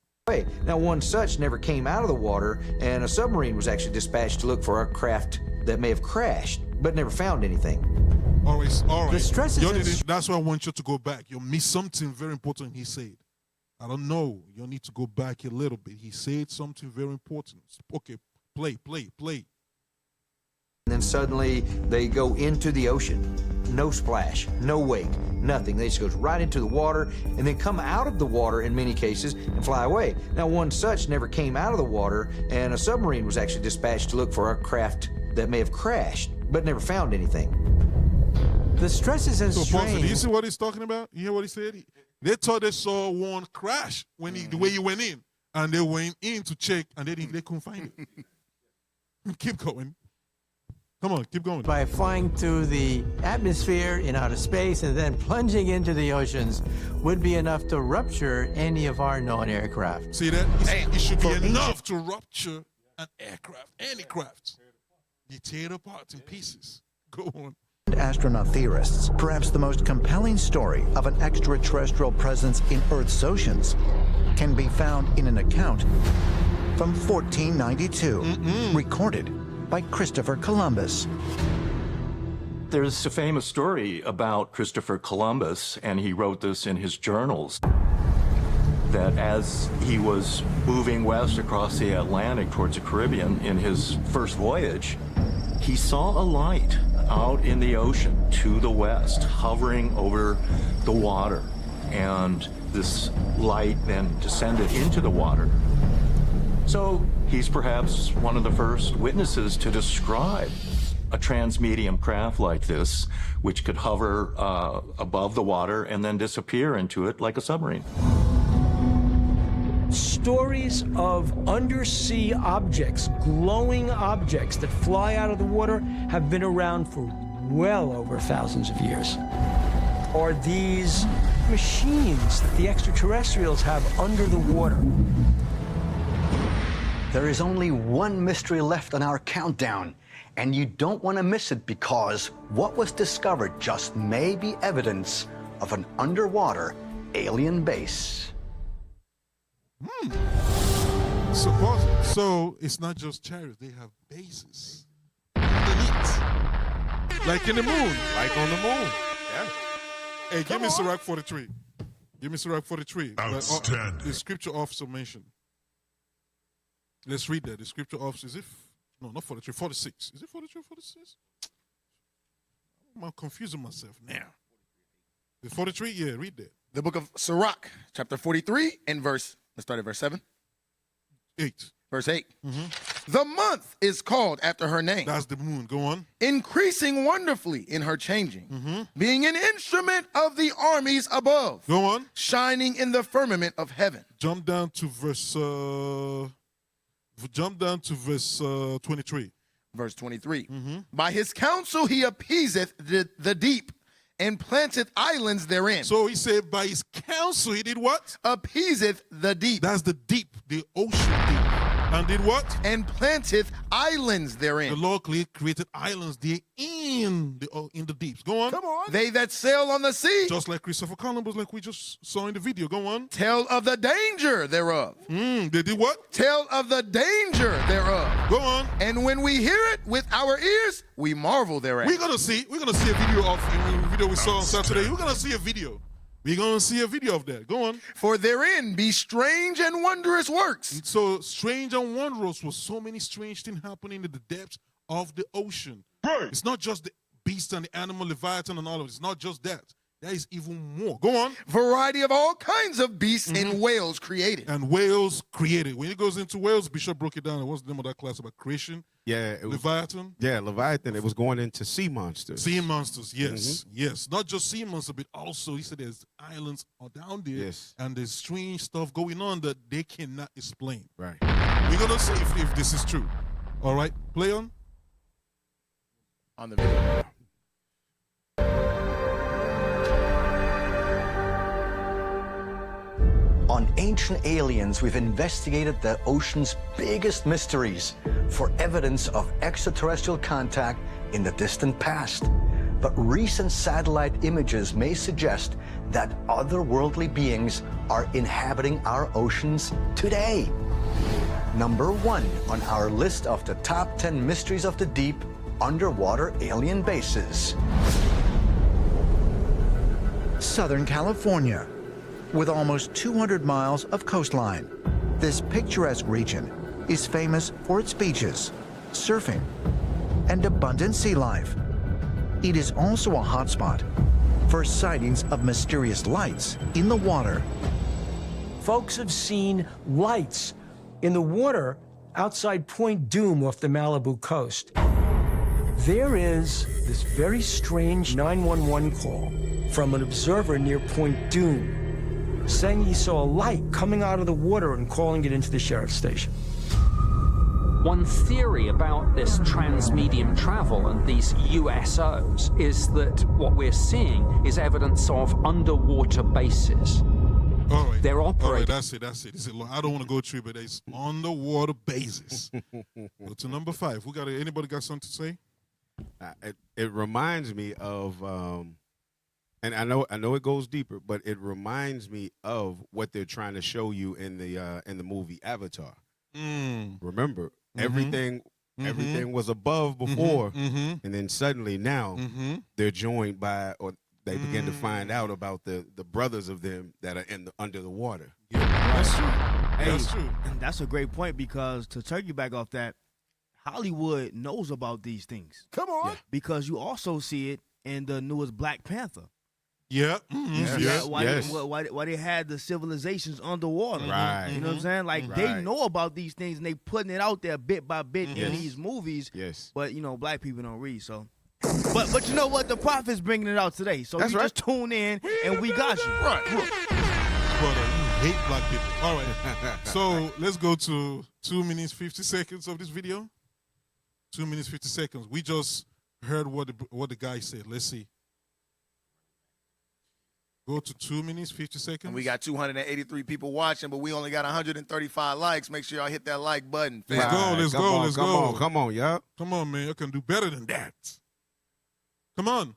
Now, one such never came out of the water, and a submarine was actually dispatched to look for a craft that may have crashed, but never found anything. All right. The stress is that's why I want you to go back. You missed something very important he said. I don't know. You need to go back a little bit. He said something very important. Okay, play. And then suddenly they go into the ocean. No splash, no wake, nothing. They just goes right into the water and then come out of the water in many cases and fly away. Now, one such never came out of the water, and a submarine was actually dispatched to look for a craft that may have crashed, but never found anything. The stresses and strain. Do you see what he's talking about? You hear what he said? They thought they saw one crash when the way he went in, and they went in to check, and they couldn't find it. Keep going. Come on, keep going. By flying through the atmosphere in outer space and then plunging into the oceans would be enough to rupture any of our known aircraft. See that? It should be enough to rupture an aircraft, any craft. You tear it apart in pieces. Go on. Astronaut theorists, perhaps the most compelling story of an extraterrestrial presence in Earth's oceans can be found in an account from 1492, recorded by Christopher Columbus. There's a famous story about Christopher Columbus, and he wrote this in his journals, that as he was moving west across the Atlantic towards the Caribbean in his first voyage, he saw a light out in the ocean to the west, hovering over the water. And this light then descended into the water. So he's perhaps one of the first witnesses to describe a transmedium craft like this, which could hover above the water and then disappear into it like a submarine. Stories of undersea objects, glowing objects that fly out of the water have been around for well over thousands of years. Are these machines that the extraterrestrials have under the water? There is only one mystery left on our countdown, and you don't want to miss it because what was discovered just may be evidence of an underwater alien base. So it's not just chariots, they have bases underneath. Like in the moon. Like on the moon. Yeah. Hey, give me Sirach 43. Give me Sirach 43. Outstanding. The scripture officer mentioned. Let's read that. The scripture officer is no, not 43, 46. Is it 43 or 46? I'm confusing myself now. The 43? Yeah, read that. The book of Sirach, chapter 43, and let's start at verse 7. 8. Verse 8. The month is called after her name. That's the moon. Go on. Increasing wonderfully in her changing. Being an instrument of the armies above. Go on. Shining in the firmament of heaven. Jump down to verse 23. Verse 23. By his counsel he appeaseth the deep and planteth islands therein. So he said by his counsel he did what? Appeaseth the deep. That's the deep, the ocean deep. And did what? And planteth islands therein. The Lord created islands there in the deeps. Go on. Come on. They that sail on the sea. Just like Christopher Columbus, like we just saw in the video. Go on. Tell of the danger thereof. They did what? Tell of the danger thereof. Go on. And when we hear it with our ears, we marvel thereat. We're gonna see a video of the video we saw on Saturday. We're gonna see a video. We're going to see a video of that. Go on. For therein be strange and wondrous works. So strange and wondrous was so many strange things happening in the depths of the ocean. Right. It's not just the beast and the animal, Leviathan and all of it. It's not just that. There is even more. Go on. Variety of all kinds of beasts and whales created. And whales created. When it goes into whales, Bishop broke it down. What's the name of that class about creation? Yeah. Leviathan? Yeah, Leviathan. It was going into sea monsters. Sea monsters, yes. Yes. Not just sea monsters, but also, he said there's islands down there. Yes. And there's strange stuff going on that they cannot explain. Right. We're going to see if this is true. All right. Play on. On the video. On Ancient Aliens, we've investigated the ocean's biggest mysteries for evidence of extraterrestrial contact in the distant past. But recent satellite images may suggest that otherworldly beings are inhabiting our oceans today. Number 1 on our list of the top 10 mysteries of the deep, underwater alien bases. Southern California, with almost 200 miles of coastline. This picturesque region is famous for its beaches, surfing, and abundant sea life. It is also a hotspot for sightings of mysterious lights in the water. Folks have seen lights in the water outside Point Doom off the Malibu coast. There is this very strange 911 call from an observer near Point Doom, saying he saw a light coming out of the water and calling it into the sheriff's station. One theory about this transmedium travel and these USOs is that what we're seeing is evidence of underwater bases. All right. They're operating. All right, that's it. Is it long? I don't want to go through, but it's underwater bases. Go to number 5. Anybody got something to say? It reminds me of, and I know it goes deeper, but it reminds me of what they're trying to show you in the movie Avatar. Remember, everything was above before, and then suddenly now they're joined by, or they begin to find out about the brothers of them that are under the water. Yeah, that's true. Hey, That's true. And that's a great point, because to turkey back off that, Hollywood knows about these things. Come on. Yeah. Because you also see it in the newest Black Panther. Yeah. You see that? Why they had the civilizations underwater. Right. You know what I'm saying? Like, they know about these things, and they putting it out there bit by bit in these movies. Yes. But, black people don't read, so. But you know what? The prophet's bringing it out today. So That's you right. just tune in, and we got you. Right. Brother, you hate black people. All right. So let's go to 2 minutes, 50 seconds of this video. 2 minutes, 50 seconds. We just heard what the guy said. Let's see. Go to 2 minutes, 50 seconds. And we got 283 people watching, but we only got 135 likes. Make sure y'all hit that like button. Let's go. Come on, y'all. Come on, man. You can do better than that. Come on.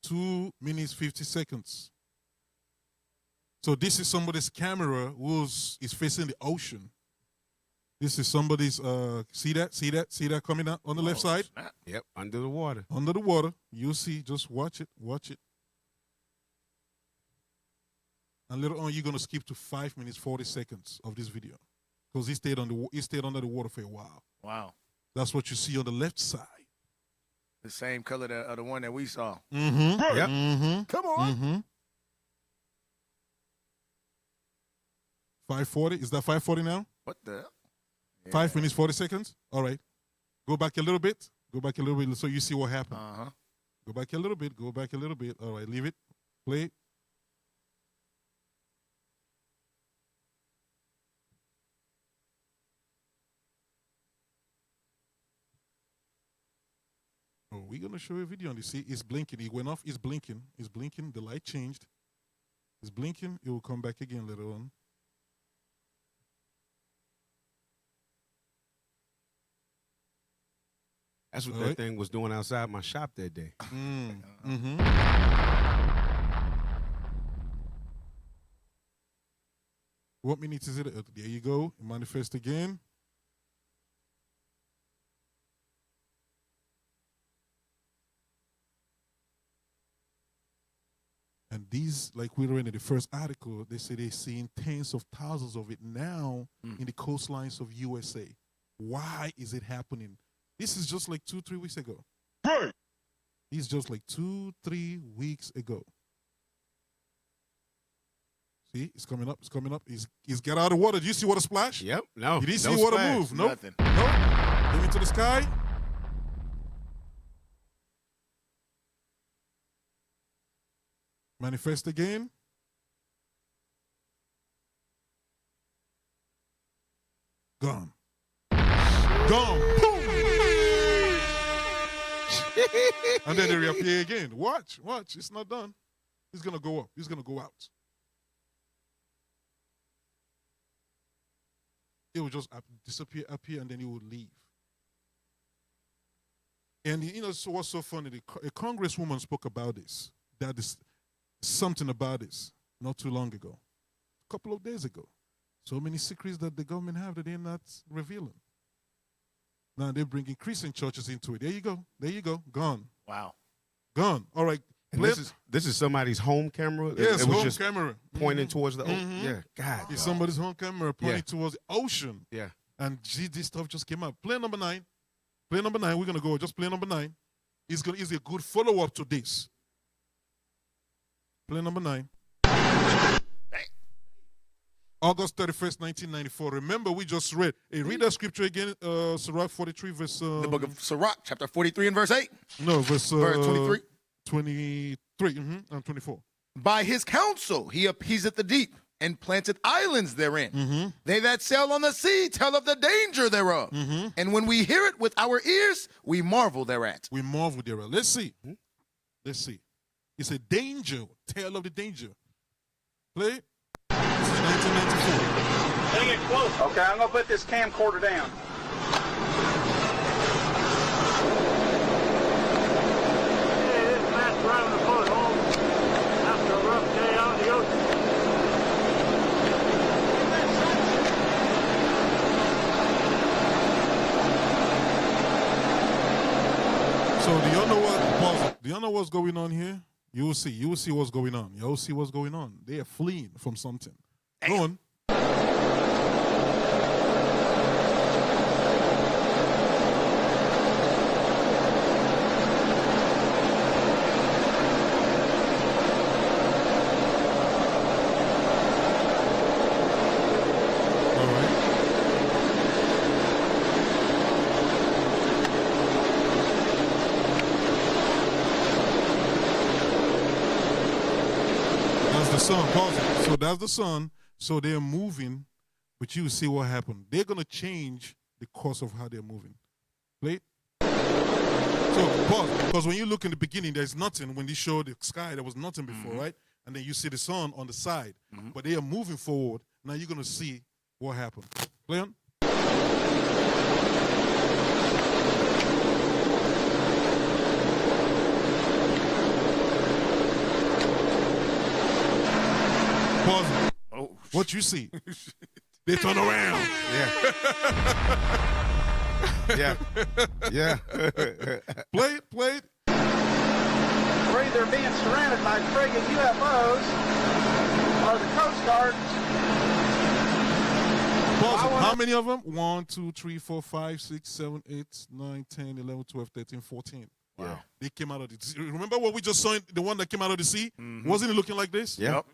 2 minutes, 50 seconds. So this is somebody's camera is facing the ocean. This is somebody's, see that coming out on the left side? Snap. Yep, under the water. Under the water. You'll see, just watch it. And later on, you're going to skip to 5 minutes, 40 seconds of this video. Because he stayed under the water for a while. Wow. That's what you see on the left side. The same color of the one that we saw. Mm-hmm. Yep. Mm-hmm. Come on. Mm-hmm. 5:40. Is that 5:40 now? What the? Yeah. 5 minutes, 40 seconds. All right. Go back a little bit. So you see what happened. Uh-huh. Go back a little bit. All right. Leave it. Play. Oh, we're going to show you a video on this. See, it's blinking. It went off. It's blinking. The light changed. It's blinking. It will come back again later on. That's what that thing was doing outside my shop that day. Mm-hmm. What minute is it? There you go. Manifest again. And these, like we read in the first article, they say they're seeing tens of thousands of it now in the coastlines of USA. Why is it happening? This is just like 2-3 weeks ago. Right. This is just like 2-3 weeks ago. See, it's coming up. It's get out of water. Did you see water splash? Yep. No. Did you see no water splash. move? Nope. Nothing. Nope. Give it to the sky. Manifest again. Gone. Boom. And then they reappear again. Watch. It's not done. He's going to go up. He's going to go out. It would just disappear, appear, and then it would leave. And so what's so funny? A congresswoman spoke about this. That is something about this not too long ago, a couple of days ago. So many secrets that the government have that they're not revealing. Now they're bringing Christian churches into it. There you go. There you go. Gone. Wow. Gone. All right. And this is somebody's home camera. Yes, it was home just camera pointing towards the ocean. Yeah, God. It's somebody's home camera pointing towards the ocean. Yeah. And this stuff just came out. Play number 9. Play number 9. We're gonna go. Just play number 9. It's a good follow up to this. Play number 9. August 31st, 1994. Remember, we just read. Hey, read that scripture again. Sirach 43, verse. The book of Sirach, chapter 43 and verse 8. No, verse 23. 23 and 24. By his counsel he appeaseth the deep, and planteth islands therein. They that sail on the sea tell of the danger thereof. And when we hear it with our ears, we marvel thereat. We marvel thereat. Let's see. Let's see. It's a danger. Tale of the danger. Play. This is 1994. Bring it close. Okay, I'm gonna put this camcorder down. Driving the boat home after a rough day out in the ocean. So do y'all know what? Pause. Do y'all know what's going on here? You will see. You will see what's going on. You will see what's going on. They are fleeing from something. Go on. Sun, pause it. So that's the sun. So they're moving, but you see what happened. They're gonna change the course of how they're moving. Play. So pause, because when you look in the beginning, there's nothing. When they show the sky, there was nothing before, right? And then you see the sun on the side, but they are moving forward. Now you're gonna see what happened. Play on. Pause. Oh. What you see? They turn around. Yeah. Yeah. Play it. We're either being surrounded by friggin' UFOs or the Coast Guard. Pause. How many of them? 1, 2, 3, 4, 5, 6, 7, 8, 9, 10, 11, 12, 13, 14. Wow. They came out of the sea. Remember what we just saw? The one that came out of the sea? Wasn't it looking like this? Yep.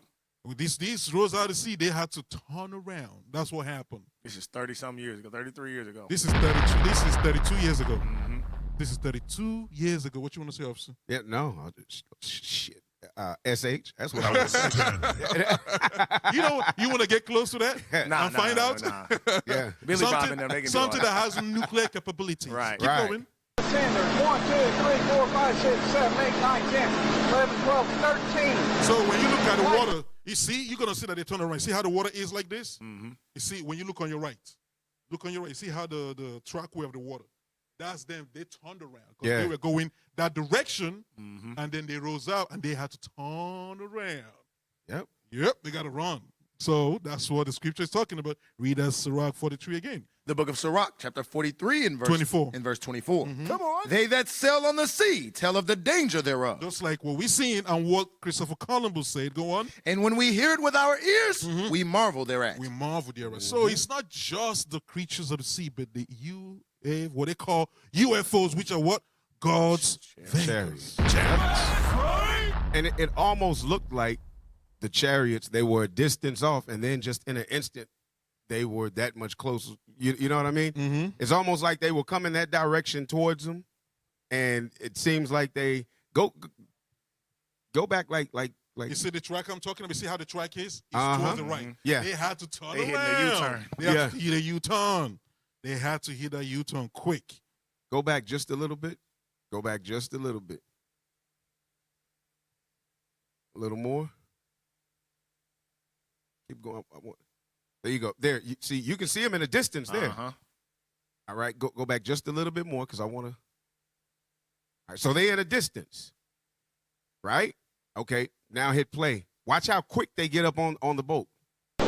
With these rose out of the sea, they had to turn around. That's what happened. This is 30-some years ago, 33 years ago. This is 32. This is 32 years ago. This is 32 years ago. What you want to say, officer? Yeah, no. Shit. SH. That's what I was saying. You want to get close to that and find out? Yeah. Billy Bob and them, they can something that has nuclear capabilities. Right. Keep going. There's 1, 2, 3, 4, 5, 6, 7, 8, 9, 10, 11, 12, 13. So when you look at the water, you see, you're going to see that they turn around. See how the water is like this? You see, when you look on your right, you see how the trackway of the water, that's them. They turned around because they were going that direction, and then they rose out, and they had to turn around. Yep, they got to run. So that's what the scripture is talking about. Read that Sirach 43 again. The book of Sirach, chapter 43 and verse 24. In verse 24. Come on. They that sail on the sea tell of the danger thereof. Just like what we're seeing and what Christopher Columbus said. Go on. And when we hear it with our ears, we marvel thereat. We marvel thereat. So it's not just the creatures of the sea, but the what they call UFOs, which are what? God's chariots. And it almost looked like the chariots, they were a distance off, and then just in an instant, they were that much closer. You know what I mean? It's almost like they were coming that direction towards them, and it seems like they go back like. You see the track I'm talking about? You see how the track is? It's towards the right. Yeah. They had to turn They around. hit the U-turn. They had to hit a U-turn. They had to hit a U-turn quick. Go back just a little bit. Go back just a little bit. A little more. Keep going. There you go. There, you can see them in the distance there. Uh-huh. All right, go back just a little bit more because I want to. All right, so they at a distance, right? Okay, now hit play. Watch how quick they get up on the boat. They're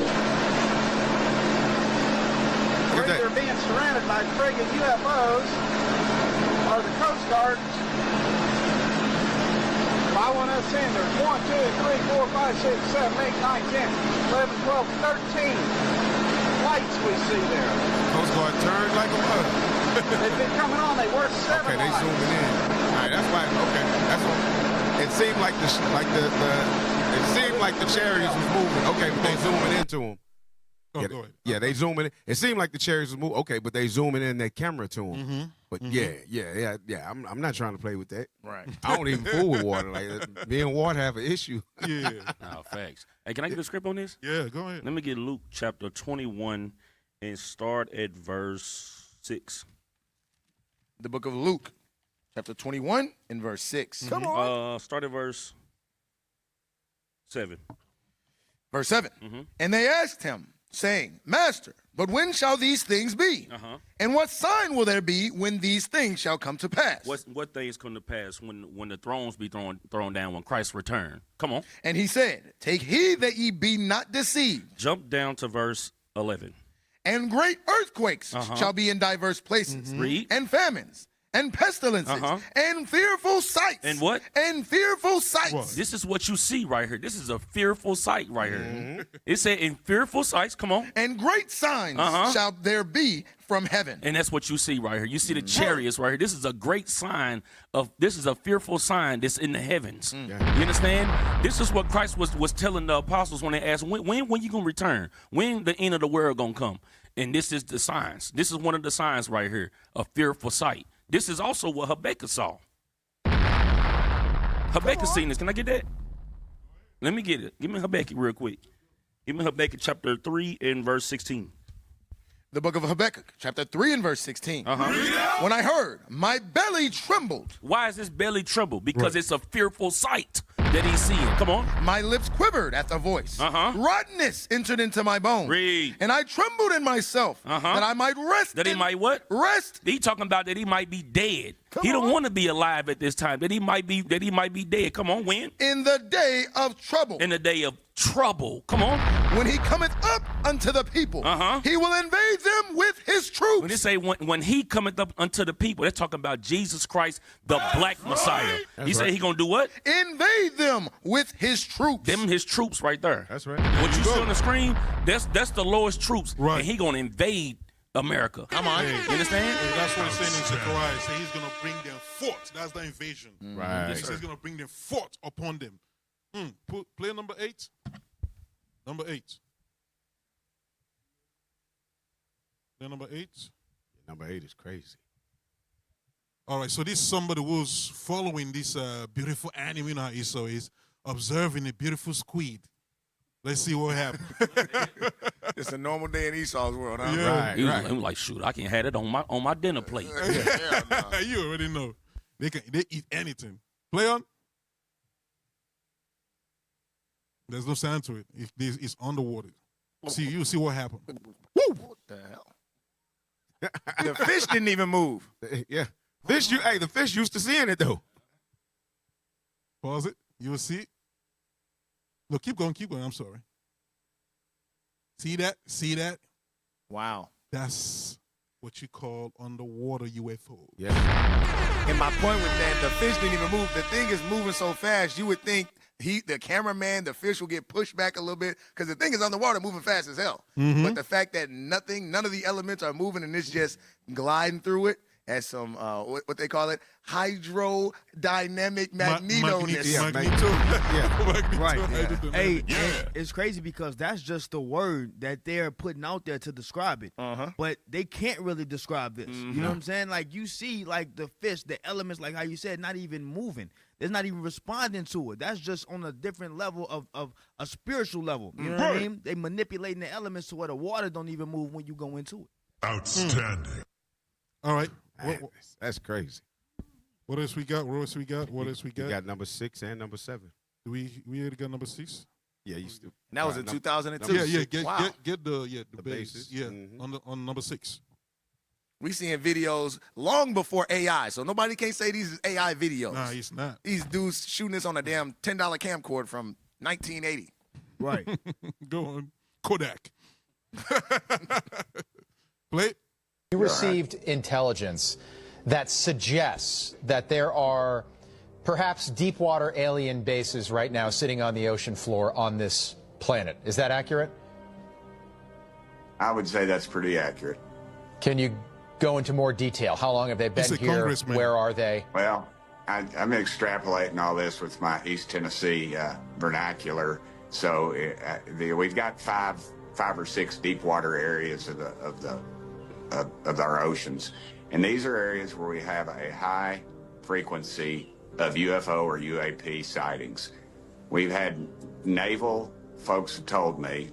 being surrounded by friggin' UFOs or the Coast Guard. I want us in. There's 1, 2, 3, 4, 5, 6, 7, 8, 9, 10, 11, 12, 13 lights we see there. Coast Guard turned like a mother. They've been coming on. They were 7 Okay, they lights. zooming in. All right, that's why. Okay, that's what. It seemed like it seemed like the chariots was moving. Okay, but they zooming into them. Oh, Yeah, go ahead. yeah, they zooming in. It seemed like the chariots was moving. Okay, but they zooming in their camera to them. Mm-hmm. But yeah. I'm not trying to play with that. Right. I don't even fool with water like that. Me and water have an issue. Yeah. No, facts. Hey, can I get a script on this? Yeah, go ahead. Let me get Luke chapter 21 and start at verse 6. The book of Luke, chapter 21 and verse 6. Come on. Start at verse 7. Verse 7. Mm-hmm. And they asked him, saying, Master, but when shall these things be? Uh-huh. And what sign will there be when these things shall come to pass? What things come to pass when the thrones be thrown down when Christ return? Come on. And he said, Take heed that ye be not deceived. Jump down to verse 11. And great earthquakes Uh-huh. shall be in diverse places. Read. And famines. And pestilences. Uh-huh. And fearful sights. And what? And fearful sights. This is what you see right here. This is a fearful sight right here. It said in fearful sights, come on. And great signs shall there be from heaven. And that's what you see right here. You see the chariots right here. This is a great sign this is a fearful sign that's in the heavens. You understand? This is what Christ was telling the apostles when they asked, when you going to return? When the end of the world going to come? And this is the signs. This is one of the signs right here, a fearful sight. This is also what Habakkuk saw. Habakkuk seen this. Can I get that? Let me get it. Give me Habakkuk real quick. Give me Habakkuk chapter 3 and verse 16. The book of Habakkuk, chapter 3 and verse 16. When I heard, my belly trembled. Why is his belly trembled? Because it's a fearful sight that he's seeing. Come on. My lips quivered at the voice. Rottenness entered into my bones. Read. And I trembled in myself that I might rest. That he might what? Rest. He talking about that he might be dead. He don't want to be alive at this time. That he might be dead. Come on, when? In the day of trouble. In the day of trouble. Come on. When he cometh up unto the people, he will invade them with his troops. When they say when he cometh up unto the people, they're talking about Jesus Christ, the black Messiah. He said he gonna do what? Invade them with his troops. Them his troops right there. That's right. What you see on the screen, that's the Lord's troops. Right. And he gonna invade America. Come on. You understand? That's what he's saying in Zechariah. He said he's going to bring them forth. That's the invasion. Right. He says he's going to bring them forth upon them. Play number 8. Number 8. Play number 8. Number 8 is crazy. All right, so this is somebody who's following this beautiful animal. You know how Esau is, observing a beautiful squid. Let's see what happens. It's a normal day in Esau's world, huh? Yeah. Right. I'm like, shoot, I can have it on my dinner plate. You already know. They eat anything. Play on. There's no sound to it. It's underwater. You see what happened. Woo! What the hell? The fish didn't even move. Yeah. The fish used to seeing it though. Pause it. You will see it. Look, keep going. I'm sorry. See that? Wow. That's what you call underwater UFO. Yeah. And my point with that, the fish didn't even move. The thing is moving so fast, you would think the cameraman, the fish will get pushed back a little bit because the thing is underwater moving fast as hell. But the fact that none of the elements are moving and it's just gliding through it, as some what they call it, hydrodynamic magneto-ness. Right. Hey, it's crazy because that's just the word that they're putting out there to describe it. But they can't really describe this. You know what I'm saying? Like you see, like the fish, the elements, like how you said, not even moving. They're not even responding to it. That's just on a different level of a spiritual level. You know what I mean? They manipulating the elements to where the water don't even move when you go into it. Outstanding. All right. That's crazy. What else we got? We got number 6 and number 7. We already got number 6? Yeah, used to. And that was in 2002. Yeah, Wow. get the basis. Yeah, Mm-hmm. on number 6. We seeing videos long before AI, so nobody can say these is AI videos. Nah, it's not. These dudes shooting this on a damn $10 camcorder from 1980. Right. Go on, Kodak. Play. You received intelligence that suggests that there are perhaps deep water alien bases right now sitting on the ocean floor on this planet. Is that accurate? I would say that's pretty accurate. Can you go into more detail? How long have they been here? Where are they? Well, I'm extrapolating all this with my East Tennessee vernacular. So we've got five or six deep water areas of our oceans, and these are areas where we have a high frequency of UFO or UAP sightings. We've had naval folks who told me,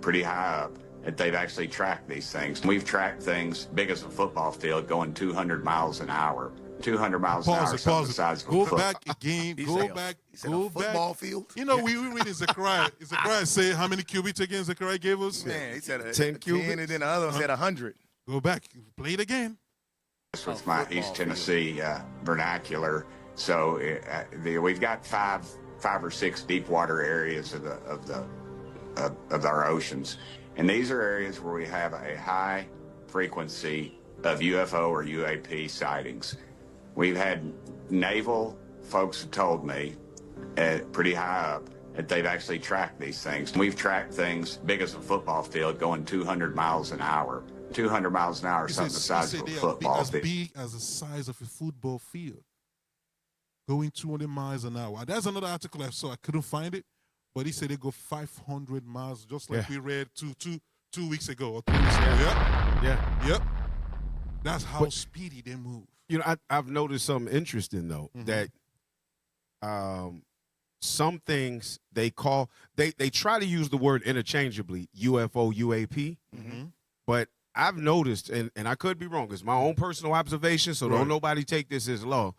pretty high up, that they've actually tracked these things. We've tracked things big as a football field going 200 miles an hour. 200 miles an hour. Pause it. Go back again. Go back. Football field. You know, we read in Zechariah. Zechariah say how many cubits again Zechariah gave us? Man, he said 10 cubits. 10, and then the other one said 100. Go back. Play it again. This was my East Tennessee vernacular. So we've got five or six deep water areas of our oceans. And these are areas where we have a high frequency of UFO or UAP sightings. We've had naval folks who told me, pretty high up, that they've actually tracked these things. We've tracked things big as a football field going 200 miles an hour. 200 miles an hour, something the size of a football field. As big as the size of a football field. Going 200 miles an hour. There's another article I saw. I couldn't find it. But he said they go 500 miles, just like we read two weeks ago or 3 weeks ago. Yep. That's how speedy they move. You know, I've noticed something interesting though, that some things they try to use the word interchangeably, UFO, UAP, but I've noticed, and I could be wrong, it's my own personal observation, so don't nobody take this as law.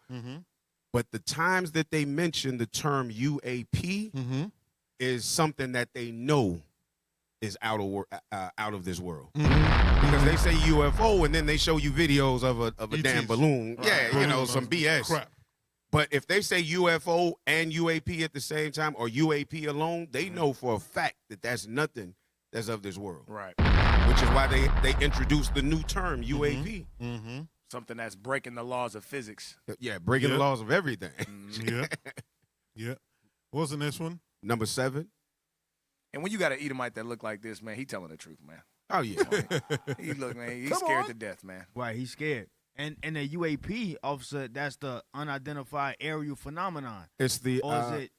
But the times that they mention the term UAP is something that they know is out of this world. Because they say UFO and then they show you videos of a damn balloon. Yeah, you know, some BS. Crap. But if they say UFO and UAP at the same time, or UAP alone, they know for a fact that that's nothing that's of this world. Right. Which is why they introduced the new term UAP. Something that's breaking the laws of physics. Yeah, breaking the laws of everything. Yeah. What was the next one? Number 7. And when you got an Edomite that look like this, man, he telling the truth, man. Oh, yeah. He look, man, he's scared to death, man. Right, he's scared. And the UAP, officer, that's the unidentified aerial phenomenon. It's the or is it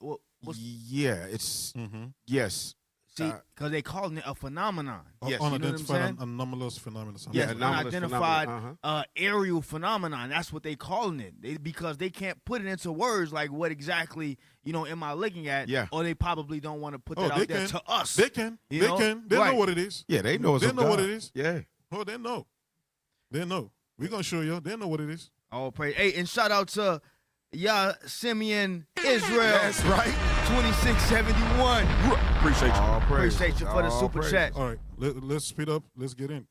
yes. See, because they calling it a phenomenon. Yes, unidentified anomalous phenomenon. Yes, unidentified aerial phenomenon. That's what they calling it. Because they can't put it into words like what exactly, am I looking at? Yeah. Or they probably don't want to put that out there to us. They can. They know what it is. Yeah, they know. They know what it is. Yeah. Oh, they know. We're gonna show you. They know what it is. Oh, praise. Hey, and shout out to Simeon Israel. That's right. 2671. Appreciate you. Appreciate you for the super chat. All right, let's speed up. Let's get in.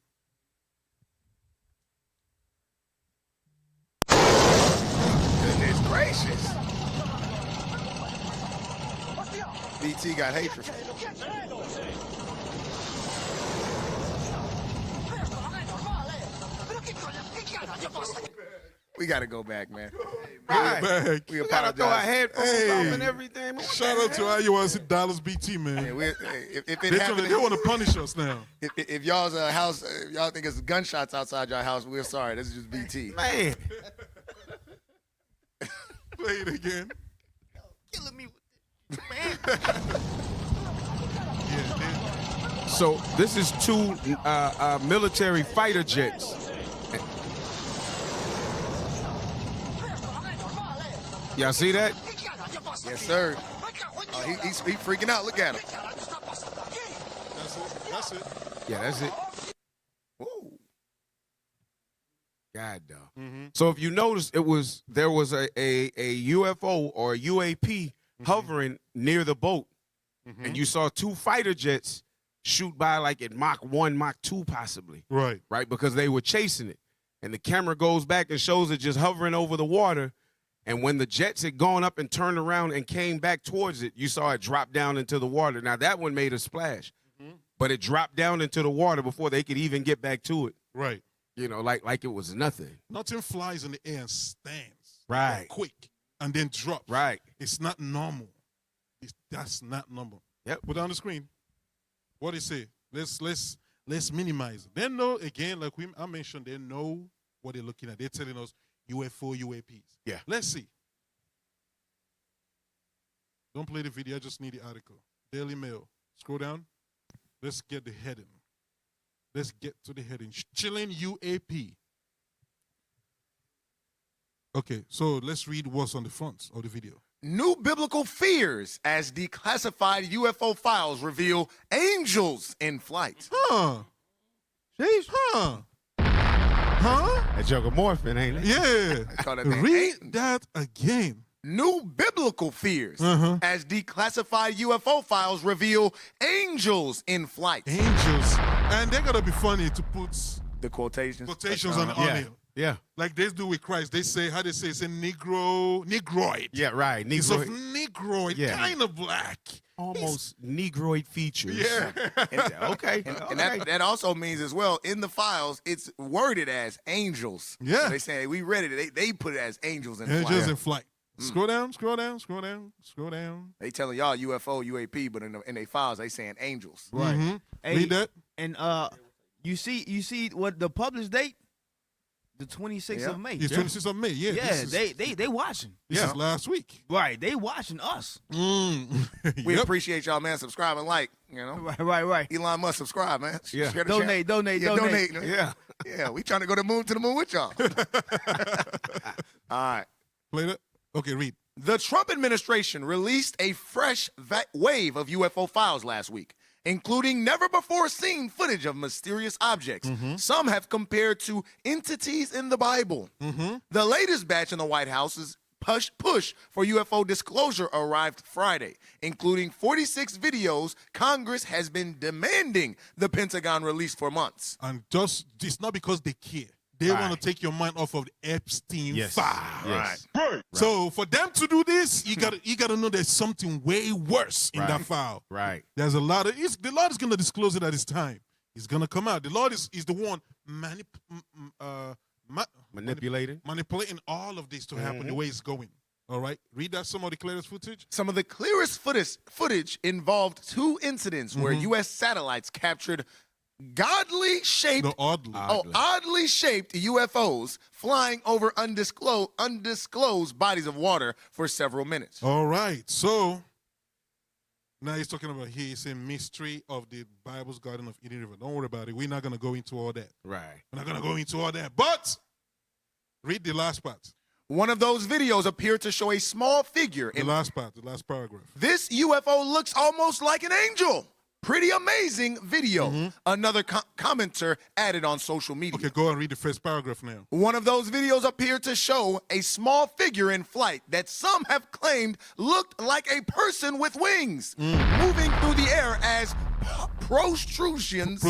Goodness gracious. BT got hatred. We got to go back, man. Right. We gotta apologize. throw our headphones off and everything. Shout out to IUIC Dallas BT, man. Yeah, if it They happened, want to punish us now. if y'all's house, if y'all think it's gunshots outside your house, we're sorry. This is just BT. Man. Play it again. Killing me with this, man. So this is 2 military fighter jets. Y'all see that? Yes, sir. He's freaking out. Look at him. That's it. Yeah, that's it. Whoa. God, dog. So if you notice, there was a UFO or a UAP hovering near the boat and you saw 2 fighter jets shoot by like at Mach 1, Mach 2 possibly. Right. Right, because they were chasing it. And the camera goes back and shows it just hovering over the water. And when the jets had gone up and turned around and came back towards it, you saw it drop down into the water. Now, that one made a splash. But it dropped down into the water before they could even get back to it. Right. You know, like it was nothing. Nothing flies in the air and stands. Right. Quick. And then drops. Right. It's not normal. That's not normal. Yep. Put it on the screen. What they say? Let's minimize it. They know, again, like I mentioned, they know what they're looking at. They're telling us UFO, UAPs. Yeah. Let's see. Don't play the video. I just need the article. Daily Mail. Scroll down. Let's get the heading. Let's get to the heading. Chilling UAP. Okay, so let's read what's on the front of the video. New biblical fears as declassified UFO files reveal angels in flight. Huh. Jeez. Huh. Huh? That joke morphing, ain't it? Yeah. I call that thing Read that again. New biblical fears as declassified UFO files reveal angels in flight. Angels. And they're going to be funny to put the quotations on it. Yeah. Like they do with Christ. They say, how they say, it's a negroid. Yeah, right. It's of Negroid. negroid, Yeah. kind of black. Almost negroid features. Yeah. Okay. And that also means as well, in the files, it's worded as angels. Yeah. So they say, we read it, they put it as angels in Angels flight. in flight. Scroll down, scroll down, scroll down, scroll down. They telling y'all UFO, UAP, but in their files, they saying angels. Right. Hey, Read that. And you see what the published date? The 26th of May. It's 26th of May, yeah. Yeah, they watching. This is last week. Right, they watching us. We appreciate y'all, man. Subscribe and like, you know. Right. Elon Musk, subscribe, man. Yeah. Share the Donate. channel. Yeah. Yeah, we trying to go to the moon with y'all. All right. Play that. Okay, read. The Trump administration released a fresh wave of UFO files last week, including never-before-seen footage of mysterious objects. Some have compared to entities in the Bible. The latest batch in the White House's push for UFO disclosure arrived Friday, including 46 videos Congress has been demanding the Pentagon release for months. And just, it's not because they care. They want to take your mind off of the Epstein file. Right. So for them to do this, you gotta know there's something way worse in that file. Right. There's a lot of the Lord is gonna disclose it at His time. It's gonna come out. The Lord is the one manipulating all of this to happen the way it's going. All right. Read that some of the clearest footage. Some of the clearest footage involved 2 incidents where U.S. satellites captured oddly shaped UFOs flying over undisclosed bodies of water for several minutes. All right. So now he's talking about here. It's a mystery of the Bible's Garden of Eden River. Don't worry about it. We're not going to go into all that. Right. We're not going to go into all that. But read the last part. One of those videos appeared to show a small figure. The last part, the last paragraph. This UFO looks almost like an angel. Pretty amazing video. Another commenter added on social media. Okay, go and read the first paragraph now. One of those videos appeared to show a small figure in flight that some have claimed looked like a person with wings, moving through the air as protrusions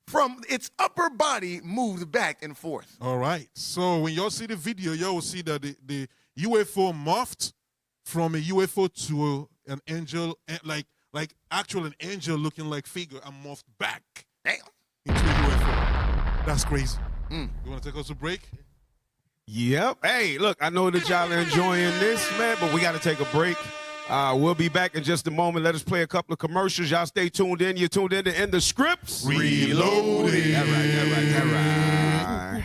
from its upper body moved back and forth. All right. So when y'all see the video, y'all will see that the UFO morphed from a UFO to an angel, like actual an angel looking like figure and morphed back into a UFO. That's crazy. You want to take us a break? Yep. Hey, look, I know that y'all are enjoying this, man, but we got to take a break. We'll be back in just a moment. Let us play a couple of commercials. Y'all stay tuned in. You're tuned in to In the Scripts. Reloaded. All right.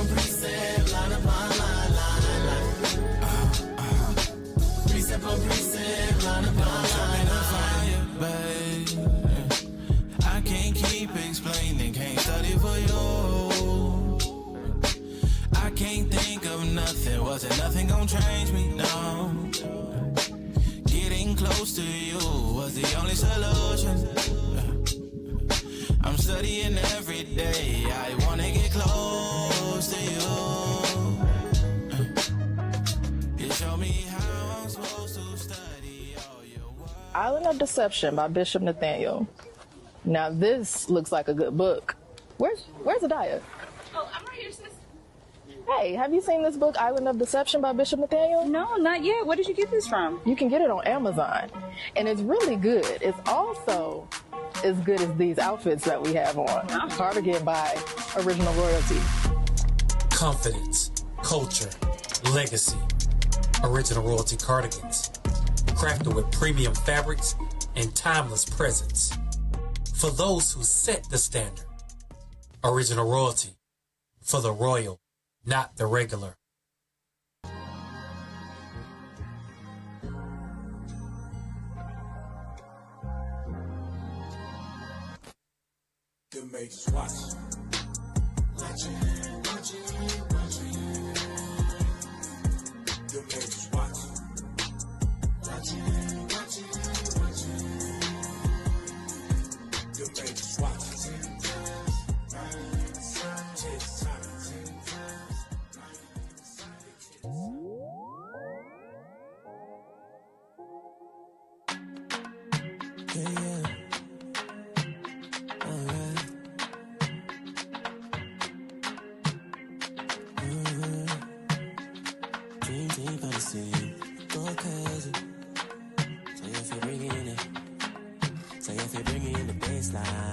on precept, line upon line, line, line. Precept on precept, line upon line, line. Babe, I can't keep explaining, can't study for you. I can't think of nothing, wasn't nothing gonna change me, no. Getting close to you was the only solution. I'm studying every day, I wanna get close to you. You show me how I'm supposed to study all your work. Island of Deception by Bishop Nathaniel. Now this looks like a good book. Where's Adiah? Oh, I'm right here, sis. Hey, have you seen this book, Island of Deception by Bishop Nathaniel? No, not yet. Where did you get this from? You can get it on Amazon. And it's really good. It's also as good as these outfits that we have on. Cardigan by Original Royalty. Confidence, culture, legacy. Original Royalty cardigans. Crafted with premium fabrics and timeless presence. For those who set the standard. Original Royalty. For the royal, not the regular. The majors watching. Watching. The majors watching. Watching. The majors watching. Yeah. Alright. Dream team fantasy, go crazy. So if you're bringing it, so if you're bringing in the baseline.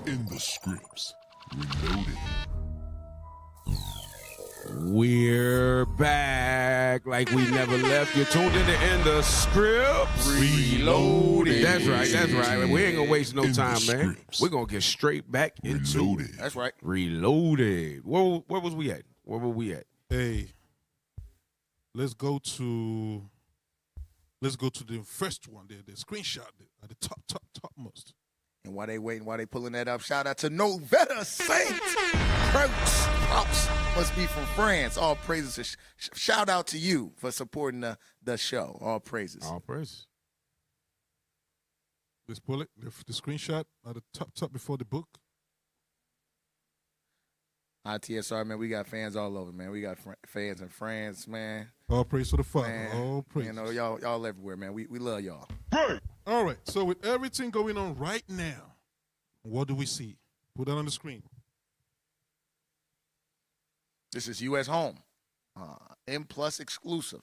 In the Scripts, Reloaded. We're back like we never left. You're tuned in the Scripts Reloaded. That's right. We ain't gonna waste no time, man. We're gonna get straight back into it. That's right. Reloaded. Where was we at? Where were we at? Hey, let's go to the first one there, the screenshot at the topmost. And while they waiting, while they pulling that up, shout out to Novetta Saint. Props must be from France. All praises. Shout out to you for supporting the show. All praises. All praises. Let's pull it. The screenshot at the top before the book. ITSR, man, we got fans all over, man. We got fans in France, man. All praise to the Father. Man, all praise. You know, y'all everywhere, man. We love y'all. Right. All right. So with everything going on right now, what do we see? Put that on the screen. This is U.S. Home. M+ exclusive.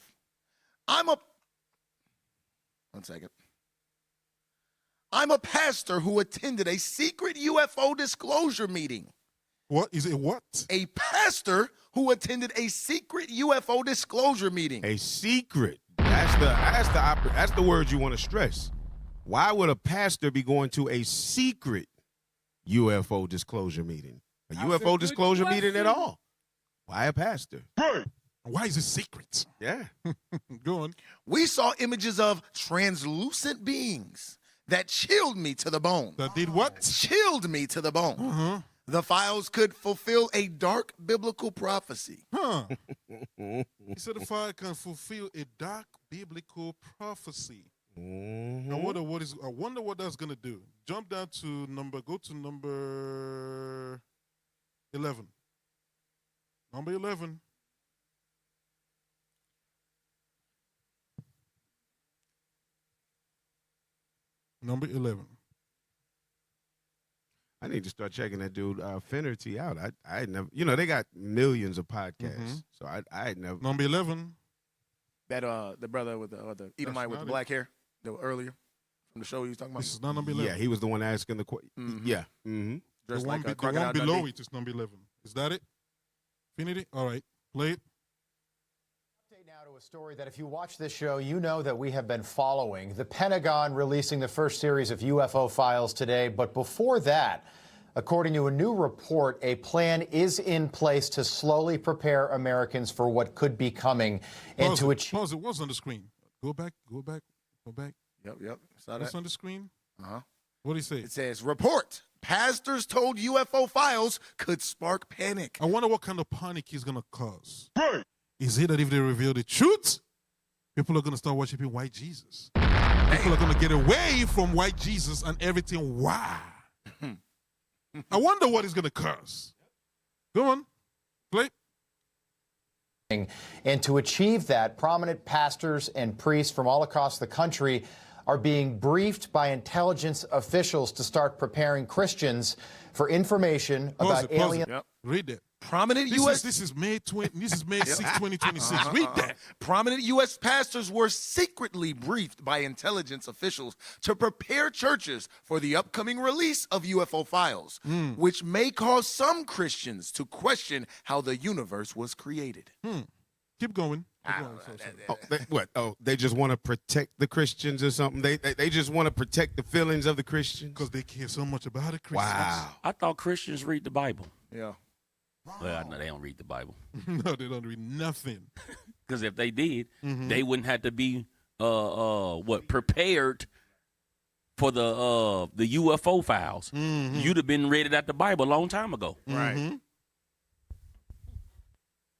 One second. I'm a pastor who attended a secret UFO disclosure meeting. What is it? What? A pastor who attended a secret UFO disclosure meeting. A secret. That's the word you want to stress. Why would a pastor be going to a secret UFO disclosure meeting? A UFO disclosure meeting at all? Why a pastor? Right. Why is it secret? Yeah. Go on. We saw images of translucent beings that chilled me to the bone. That did what? Chilled me to the bone. Uh-huh. The files could fulfill a dark biblical prophecy. Huh. He said the file can fulfill a dark biblical prophecy. Mm-hmm. I wonder what that's gonna do. Jump down to go to number 11. Number 11. Number 11. I need to start checking that dude Finnerty out. I had never, you know, they got millions of podcasts, so I had never. Number 11. That the brother with the Edomite with the black hair, that was earlier from the show you was talking about. This is not number 11. Yeah, he was the one asking the question. Yeah. The Dressed one, like a the one Crocodile below Dundee. it is number 11. Is that it? Finity? All right. Play it. Now to a story that if you watch this show, you know that we have been following. The Pentagon releasing the first series of UFO files today. But before that, according to a new report, a plan is in place to slowly prepare Americans for what could be coming and to achieve. Pause it. What's on the screen? Go back. Go back. Go back. Yep. Saw What's that. on the screen? Uh-huh. What do you say? It says, report. Pastors told UFO files could spark panic. I wonder what kind of panic he's going to cause. Right. Is it that if they reveal the truth, people are going to start worshiping white Jesus? People are going to get away from white Jesus and everything. Why? I wonder what he's going to cause. Go on. Play. And to achieve that, prominent pastors and priests from all across the country are being briefed by intelligence officials to start preparing Christians for information about alien. Yep. Read that. Prominent This is May 20. This is May 6, 2026. Read that. Prominent U.S. pastors were secretly briefed by intelligence officials to prepare churches for the upcoming release of UFO files, which may cause some Christians to question how the universe was created. Keep going. They just want to protect the Christians or something? They just want to protect the feelings of the Christians? Because they care so much about the Christians. Wow. I thought Christians read the Bible. Yeah. Well, I know they don't read the Bible. No, they don't read nothing. Because if they did, they wouldn't have to be prepared for the UFO files. You'd have been read it at the Bible a long time ago. Right.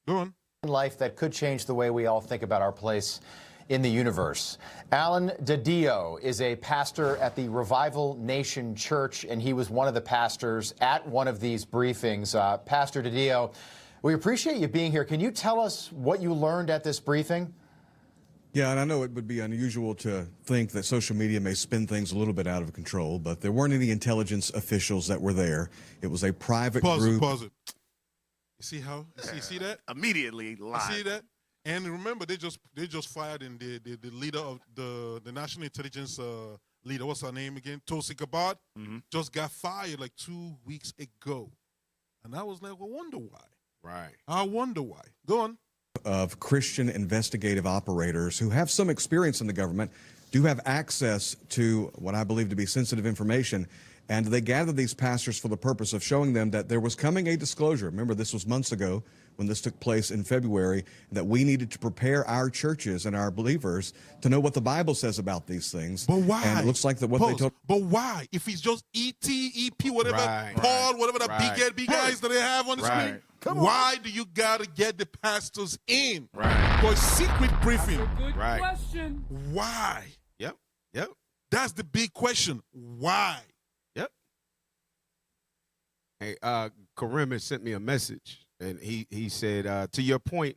Go on. Life that could change the way we all think about our place in the universe. Alan DiDio is a pastor at the Revival Nation Church, and he was one of the pastors at one of these briefings. Pastor DiDio, we appreciate you being here. Can you tell us what you learned at this briefing? Yeah, and I know it would be unusual to think that social media may spin things a little bit out of control, but there weren't any intelligence officials that were there. It was a private group. Pause it. You see how? You see that? Immediately live. You see that? And remember, they just fired in the leader of the National Intelligence leader. What's her name again? Tulsi Gabbard. Just got fired like 2 weeks ago, and I was like, I wonder why. Right. I wonder why. Go on. Of Christian investigative operators who have some experience in the government do have access to what I believe to be sensitive information. And they gathered these pastors for the purpose of showing them that there was coming a disclosure. Remember, this was months ago when this took place in February, that we needed to prepare our churches and our believers to know what the Bible says about these things. But why? And it looks like that what they told. But why? If it's just E.T., E.P., whatever, Paul, whatever the big guys that they have on the screen, why do you got to get the pastors in for a secret briefing? That's a good question. Why? Yep. That's the big question. Why? Hey, Karim has sent me a message, and he said, to your point,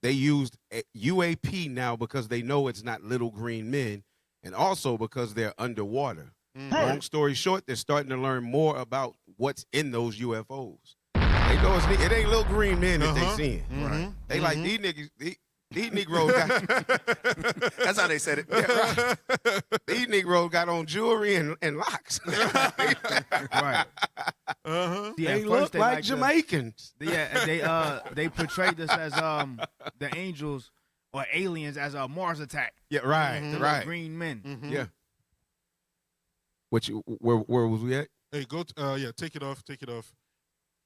they used UAP now because they know it's not little green men, and also because they're underwater. Long story short, they're starting to learn more about what's in those UFOs. They know it ain't little green men that they seeing. They like, these niggas, these Negroes got... That's how they said it. Yeah, right. These Negroes got on jewelry and locks. Right. They look like Jamaicans. They portrayed this as the angels or aliens as a Mars attack. Yeah, right. The Right. green men. Yeah. Where was we at? Hey, go. Take it off. Take it off.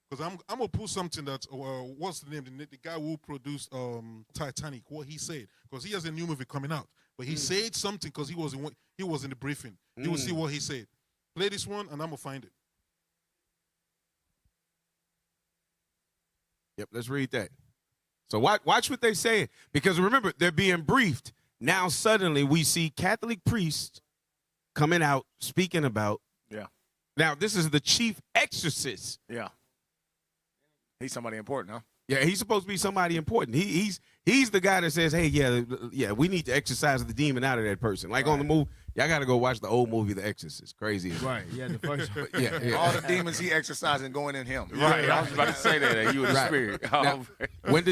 Because I'm gonna pull something that what's the name? The guy who produced Titanic. What he said, because he has a new movie coming out. But he said something because he was in the briefing. You will see what he said. Play this one, and I'm gonna find it. Yep, let's read that. So watch what they say, because remember, they're being briefed. Now suddenly we see Catholic priests coming out speaking about. Yeah. Now this is the chief exorcist. Yeah. He's somebody important, huh? Yeah, he's supposed to be somebody important. He's the guy that says, hey, yeah, we need to exorcise the demon out of that person. Like on the move, Y'all got to go watch the old movie, The Exorcist. Crazy. Right. Yeah, the first one. Yeah. All the demons he exercising going in him. Right. I was about to say that. You were the spirit. Now, read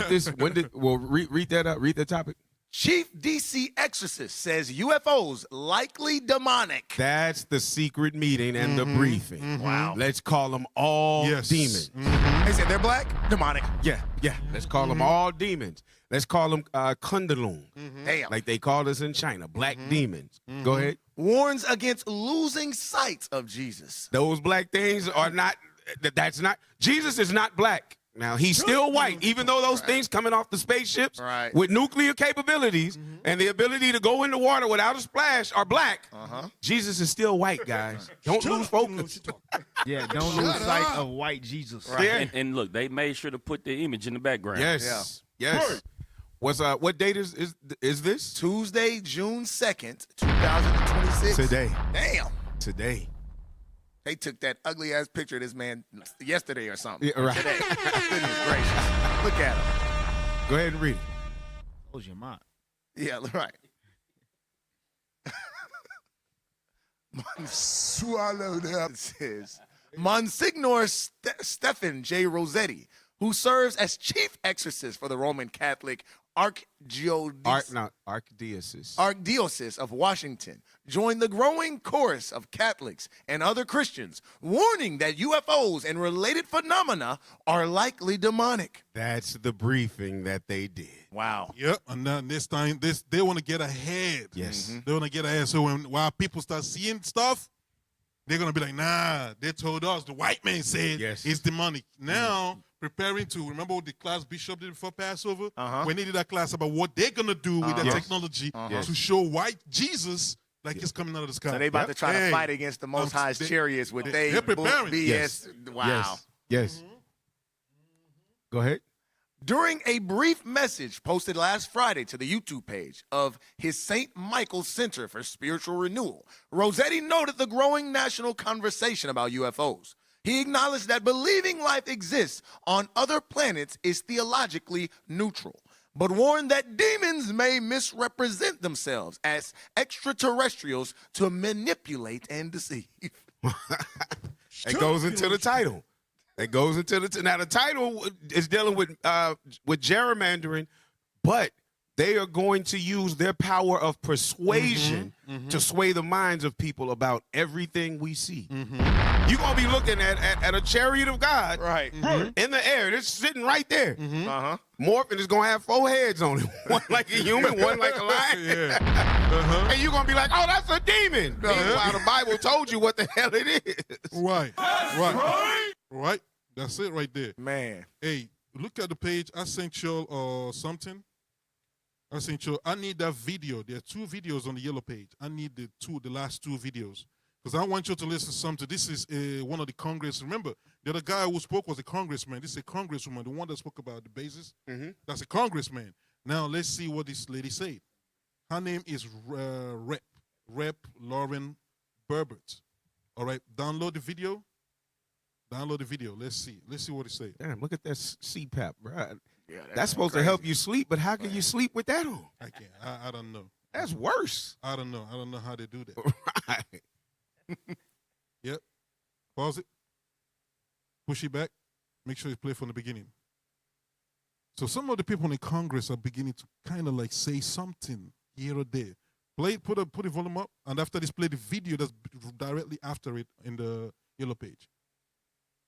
that up. Read that topic. Chief DC exorcist says UFOs likely demonic. That's the secret meeting and the briefing. Wow. Let's call them all demons. They said they're black, demonic. Yeah. Let's call them all demons. Let's call them Kundalung. Damn. Like they called us in China, black demons. Go ahead. Warns against losing sight of Jesus. Those black things are not, Jesus is not black. Now, he's still white, even though those things coming off the spaceships with nuclear capabilities and the ability to go in the water without a splash are black. Jesus is still white, guys. Don't lose focus. Yeah, don't lose sight of white Jesus. Right. Yeah. And look, they made sure to put the image in the background. Yes. What date is this? Tuesday, June 2nd, 2026. Today. Damn. Today. They took that ugly ass picture of this man yesterday or something. Yeah, right. Today. Goodness gracious. Look at him. Go ahead and read it. Close your mouth. Yeah, right. Swallowed up. It says Monsignor Stephen J. Rossetti, who serves as chief exorcist for the Roman Catholic Archdiocese of Washington, joined the growing chorus of Catholics and other Christians, warning that UFOs and related phenomena are likely demonic. That's the briefing that they did. Wow. Yep. And now this time, they want to get ahead. Yes. They want to get ahead. So while people start seeing stuff, they're going to be like, nah, they told us, the white man said it's demonic. Now, preparing to, remember what the class Bishop did before Passover? When they did that class about what they're going to do with that technology to show white Jesus like it's coming out of the sky. So they about to try to fight against the Most High's chariots with they're preparing. BS. Wow. Yes. Go ahead. During a brief message posted last Friday to the YouTube page of his St. Michael's Center for Spiritual Renewal, Rossetti noted the growing national conversation about UFOs. He acknowledged that believing life exists on other planets is theologically neutral, but warned that demons may misrepresent themselves as extraterrestrials to manipulate and deceive. It goes into the title. It goes into now the title is dealing with gerrymandering, but they are going to use their power of persuasion to sway the minds of people about everything we see. You're going to be looking at a chariot of God in the air. It's sitting right there. Morphin is going to have 4 heads on it. One like a human, one like a lion. And you're going to be like, oh, that's a demon. Meanwhile, the Bible told you what the hell it is. Right. That's it right there. Man. Hey, look at the page. I sent you something. I need that video. There are 2 videos on the yellow page. I need the last 2 videos. Because I want you to listen to something. This is one of the Congress. Remember, the other guy who spoke was a congressman. This is a congresswoman, the one that spoke about the basis. That's a congressman. Now, let's see what this lady said. Her name is Rep Lauren Burbert. All right, download the video. Let's see what it says. Damn, look at that CPAP, bro. Yeah, that's supposed to help you sleep, but how can you sleep with that on? I can't. I don't know. That's worse. I don't know how they do that. Right. Yep. Pause it. Push it back. Make sure you play from the beginning. So some of the people in Congress are beginning to kind of like say something here or there. Put the volume up, and after this, play the video that's directly after it in the yellow page.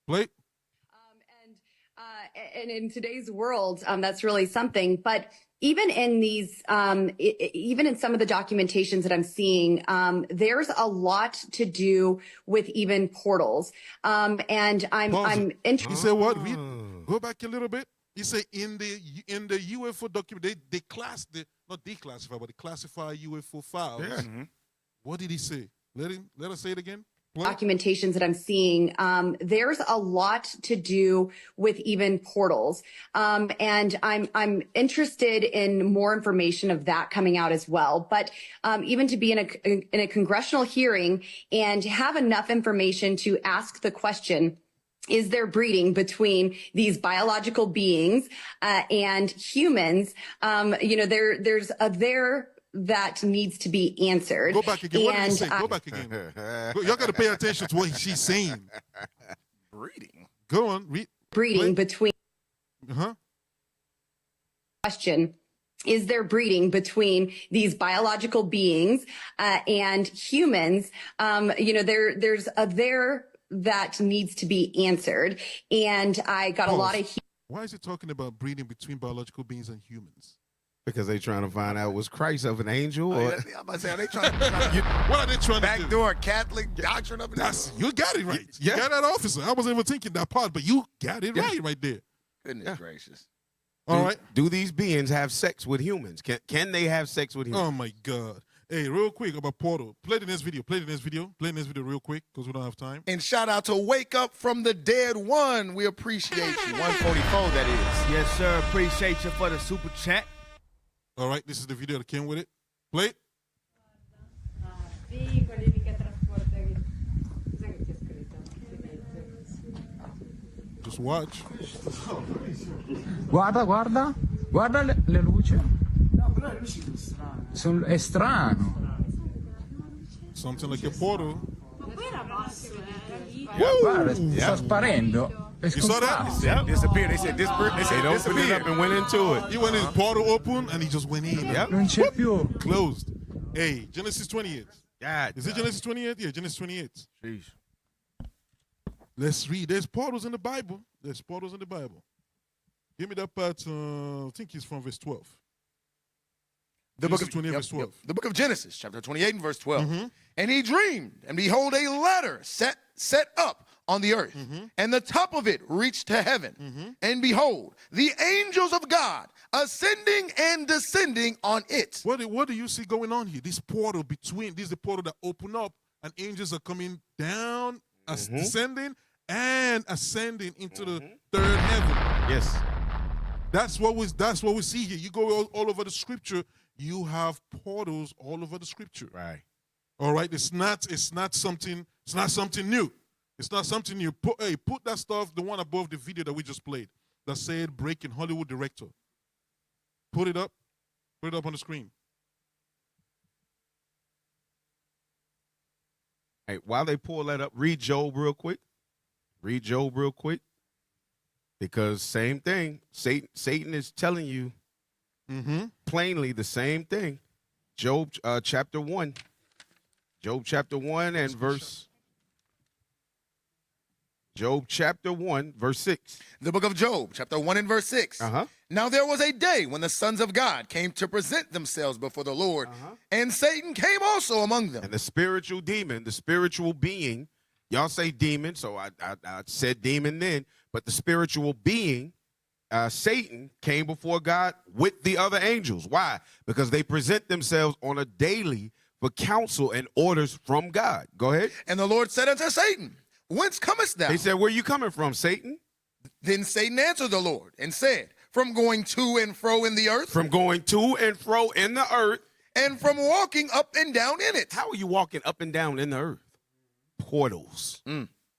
Play. And in today's world, that's really something. But even in these, even in some of the documentations that I'm seeing, there's a lot to do with even portals. And I'm interested. You say what? Go back a little bit. You say in the UFO document, they classify UFO files. Yeah. What did he say? Let us say it again. Documentations that I'm seeing, there's a lot to do with even portals. And I'm interested in more information of that coming out as well. But, even to be in a congressional hearing and have enough information to ask the question, is there breeding between these biological beings, and humans? There's that needs to be answered. Go back again. What did you say? And Go back again. Y'all got to pay attention to what she's saying. Breeding. Go on. Read. breeding between question. Is there breeding between these biological beings and humans? There's a there that needs to be answered. And I got a lot of... Why is it talking about breeding between biological beings and humans? Because they trying to find out, was Christ of an angel? Or? I'm about to say, are they trying to what are they trying to do? Backdoor Catholic doctrine up in You got it right. You got that, officer. I wasn't even thinking that part, but you got it right there. Goodness gracious. All right. Do these beings have sex with humans? Can they have sex with humans? Oh, my God. Hey, real quick about Portal. Play the next video. Play the next video real quick because we don't have time. And shout out to Wake Up from the Dead One. We appreciate you. 144, that is. Yes, sir. Appreciate you for the super chat. All right, this is the video that came with it. Play it. Just watch. Guarda le luci. È strano. Something like a portal. Guarda, sta sparendo. You saw that? Disappeared. They said They opened it up and went into it. He went in, portal open, and he just went in. Yep. Non c'è più. Closed. Hey, Genesis 28. God. Is it Genesis 28? Yeah, Genesis 28. Jeez. Let's read. There's portals in the Bible. Give me that part. I think it's from verse 12. The book of 28, verse 12. The book of Genesis, chapter 28 and verse 12. And he dreamed, and behold, a ladder set up on the earth, and the top of it reached to heaven. And behold, the angels of God ascending and descending on it. What do you see going on here? This portal this is the portal that open up, and angels are coming down, descending and ascending into the third heaven. Yes. That's what we see here. You go all over the scripture, you have portals all over the scripture. Right. All right. It's not something new. It's not something new. Put that stuff, the one above the video that we just played, that said breaking Hollywood director. Put it up. Put it up on the screen. Hey, while they pull that up, read Job real quick. Because same thing. Satan is telling you plainly the same thing. Job chapter 1. Job chapter 1 and verse... Job chapter 1, verse 6. The book of Job, chapter 1 and verse 6. Now there was a day when the sons of God came to present themselves before the Lord, and Satan came also among them. And the spiritual demon, the spiritual being, y'all say demon, so I said demon then, but the spiritual being, Satan, came before God with the other angels. Why? Because they present themselves on a daily for counsel and orders from God. Go ahead. And the Lord said unto Satan, Whence comest thou? He said, where you coming from, Satan? Then Satan answered the Lord and said, From going to and fro in the earth. From going to and fro in the earth. And from walking up and down in it. How are you walking up and down in the earth? Portals.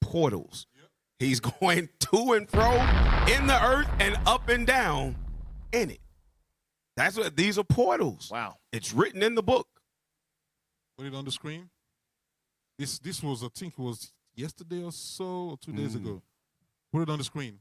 Portals. Yep. He's going to and fro in the earth and up and down in it. That's what these are, portals. Wow. It's written in the book. Put it on the screen. This was, I think it was yesterday or so, or 2 days ago. Put it on the screen.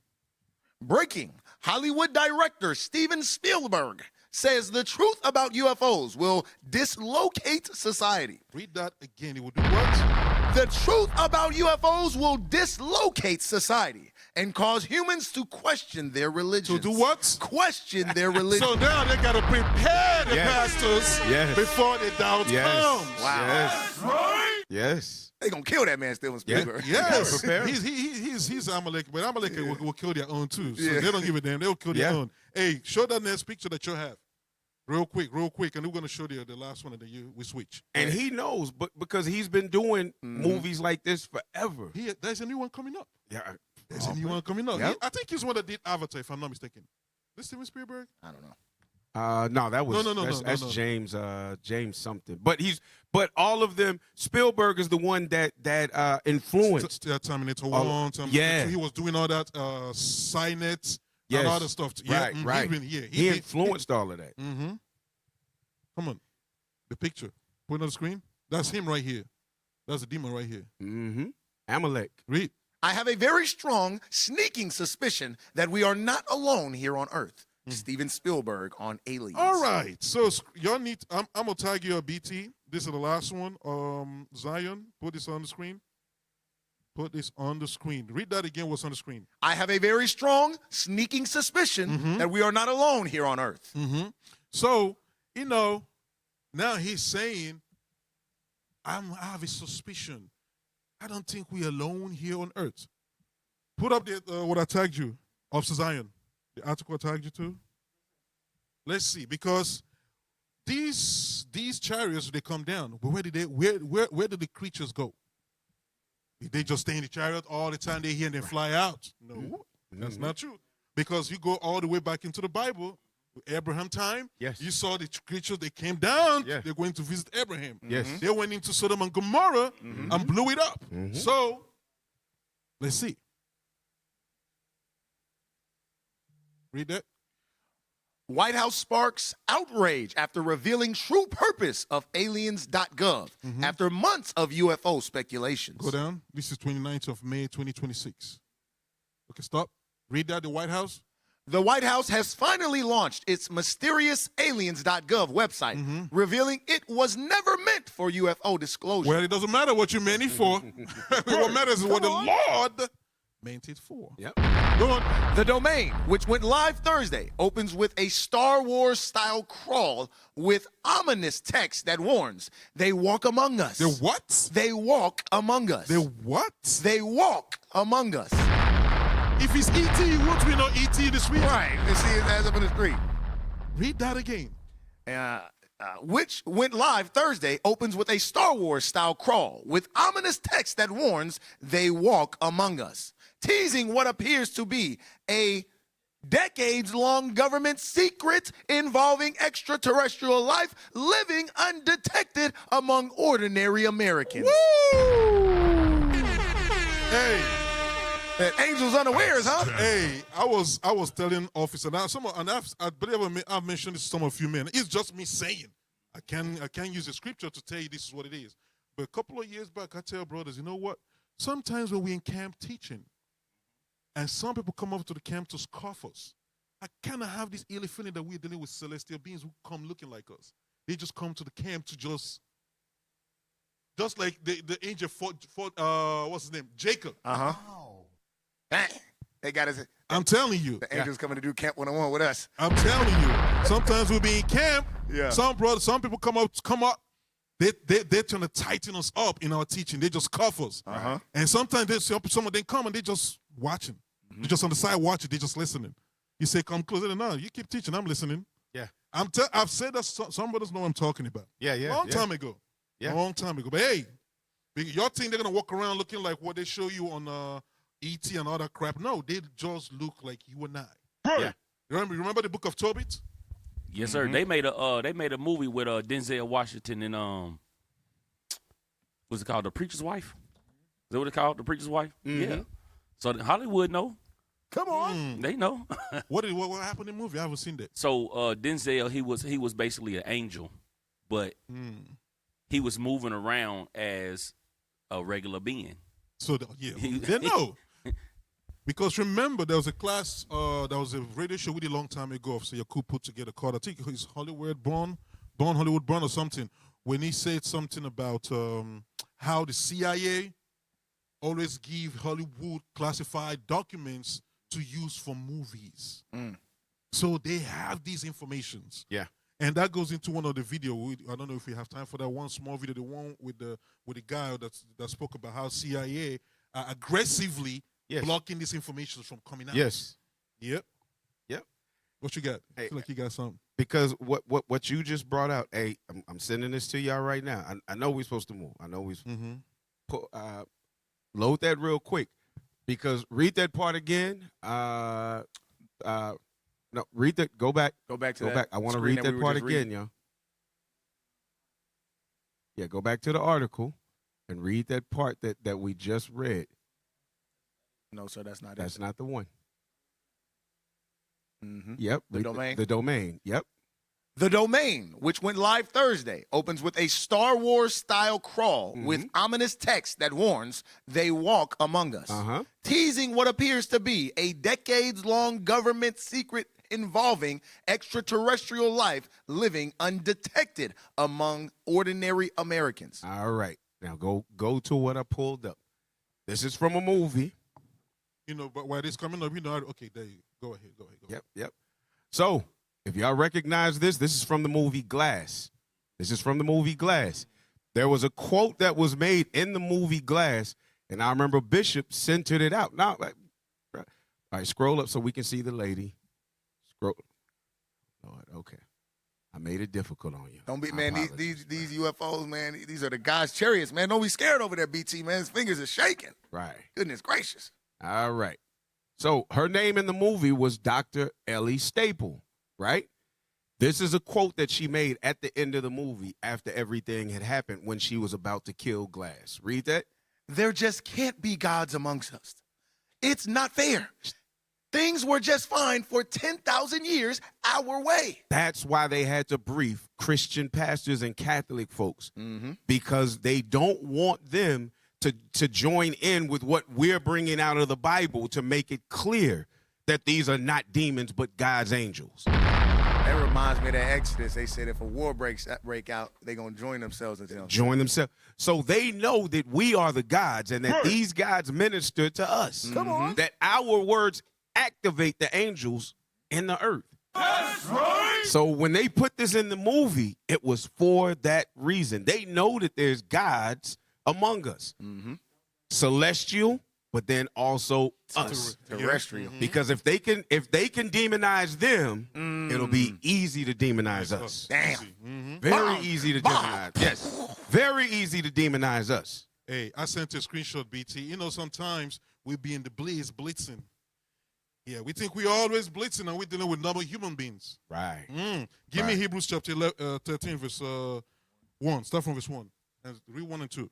Breaking. Hollywood director Steven Spielberg says the truth about UFOs will dislocate society. Read that again. It will do what? The truth about UFOs will dislocate society and cause humans to question their religion. To do what? Question their religion. So now they got to prepare the pastors before the doubt comes. Wow. Yes. Right? Yes. They gonna kill that man, Steven Spielberg. Yes. He's Amalek, but Amalek will kill their own too. So they don't give a damn. They'll kill their own. Hey, show that next picture that you have. Real quick, and we're gonna show the last one, and then we switch. And he knows, but because he's been doing movies like this forever. There's a new one coming up. Yeah, there's a new one coming up. Yep. I think he's one that did Avatar, if I'm not mistaken. Is Steven Spielberg? I don't know. No, that was that's James James something. But all of them, Spielberg is the one that influenced Terminator 1. Yeah, he was doing all that Signet. And all the stuff. Right. He influenced all of that. Come on. The picture. Put it on the screen. That's him right here. That's the demon right here. Mm-hmm. Amalek. Read. I have a very strong, sneaking suspicion that we are not alone here on Earth. Steven Spielberg on Aliens. All right. So y'all need. I'm gonna tag you a BT. This is the last one. Zion, put this on the screen. Put this on the screen. Read that again. What's on the screen? I have a very strong, sneaking suspicion that we are not alone here on Earth. So, now he's saying, I have a suspicion. I don't think we're alone here on Earth. Put up what I tagged you, Officer Zion. The article I tagged you to. Let's see, because these chariots, they come down. But where did the creatures go? Did they just stay in the chariot all the time they hear and then fly out? No, that's not true. Because you go all the way back into the Bible, Abraham time, you saw the creatures, they came down, they're going to visit Abraham. They went into Sodom and Gomorrah and blew it up. So, let's see. Read that. White House sparks outrage after revealing true purpose of aliens.gov after months of UFO speculations. Go down. This is 29th of May, 2026. Okay, stop. Read that, the White House. The White House has finally launched its mysterious aliens.gov website, revealing it was never meant for UFO disclosure. Well, it doesn't matter what you meant it for. What matters is what the Lord meant it for. Yep. Go on. The domain, which went live Thursday, opens with a Star Wars-style crawl with ominous text that warns, they walk among us. The what? They walk among us. The what? They walk among us. If it's E.T., won't we know E.T. this week? Right. Let's see his ass up in the street. Read that again. Which went live Thursday, opens with a Star Wars-style crawl with ominous text that warns, they walk among us, teasing what appears to be a decades-long government secret involving extraterrestrial life living undetected among ordinary Americans. Woo! Hey. And angels unawares, huh? Hey, I was telling officer now. I believe I've mentioned this to some of you men. It's just me saying. I can't use the scripture to tell you this is what it is. But a couple of years back, I tell brothers, you know what? Sometimes when we're in camp teaching, and some people come up to the camp to scoff us, I kind of have this eerie feeling that we're dealing with celestial beings who come looking like us. They just come to the camp to just like the angel fought what's his name? Jacob. They got us. I'm telling you. The angels coming to do Camp 101 with us. I'm telling you. Sometimes we'll be in camp. Yeah. Some people come up. They're trying to tighten us up in our teaching. They just cuff us. And sometimes some of them come and they just watching. They're just on the side watching. They're just listening. You say, come closer. No, you keep teaching. I'm listening. Yeah. I've said that some brothers know what I'm talking about. Yeah. Long time ago. Long time ago. But hey, y'all think they're going to walk around looking like what they show you on E.T. and all that crap? No, they just look like you and I. Yeah. Remember the book of Tobit? Yes, sir. They made a movie with Denzel Washington and what's it called? The Preacher's Wife? Is that what it's called? The Preacher's Wife? Yeah. So Hollywood know. Come on. They know. What happened in the movie? I haven't seen that. So Denzel, he was basically an angel, but he was moving around as a regular being. So they know. Because remember, there was a class, there was a radio show we did a long time ago, so Yakub put together called, I think it's Hollywood Born or something, when he said something about how the CIA always give Hollywood classified documents to use for movies. So they have these informations. Yeah. And that goes into one of the video. I don't know if we have time for that one small video, the one with the guy that spoke about how CIA aggressively blocking this information from coming out. Yes. Yep. What you got? Hey, I feel like you got something. Because what you just brought out, hey, I'm sending this to y'all right now. I know we're supposed to move. I know we load that real quick. Because read that part again. No, read that. Go back. Go back to go that. Back. I want to read that part again, y'all. Yeah, go back to the article and read that part that we just read. No, sir, that's not it. That's not the one. Mm-hmm. Yep. The domain? The domain. Yep. The Domain, which went live Thursday, opens with a Star Wars-style crawl with ominous text that warns they walk among us, teasing what appears to be a decades-long government secret involving extraterrestrial life living undetected among ordinary Americans. All right. Now go to what I pulled up. This is from a movie. You know, but while this coming up, you know, okay, there you go. Go ahead. Yep. So, if y'all recognize this is from the movie Glass. There was a quote that was made in the movie Glass, and I remember Bishop centered it out. Now, all right, scroll up so we can see the lady. Scroll. Lord, okay. I made it difficult on you. Don't be, man, these UFOs, man, these are the God's chariots, man. Don't be scared over there, BT, man. His fingers are shaking. Right. Goodness gracious. All right. So her name in the movie was Dr. Ellie Staple, right? This is a quote that she made at the end of the movie after everything had happened when she was about to kill Glass. Read that. There just can't be gods amongst us. It's not fair. Things were just fine for 10,000 years our way. That's why they had to brief Christian pastors and Catholic folks, because they don't want them to join in with what we're bringing out of the Bible to make it clear that these are not demons but God's angels. That reminds me of that Exodus. They said if a war break out, they're going to join themselves into them. Join themselves. So they know that we are the gods and that these gods minister to us. Come on. That our words activate the angels in the earth. That's right. So when they put this in the movie, it was for that reason. They know that there's gods among us. Celestial, but then also us. Terrestrial. Because if they can demonize them, it'll be easy to demonize us. Damn. Very easy to demonize. Yes. Very easy to demonize us. Hey, I sent a screenshot, BT. You know, sometimes we be in the blitzing. Yeah, we think we always blitzing and we're dealing with normal human beings. Right. Give me Hebrews chapter 13, verse 1. Start from verse 1. And read 1 and 2.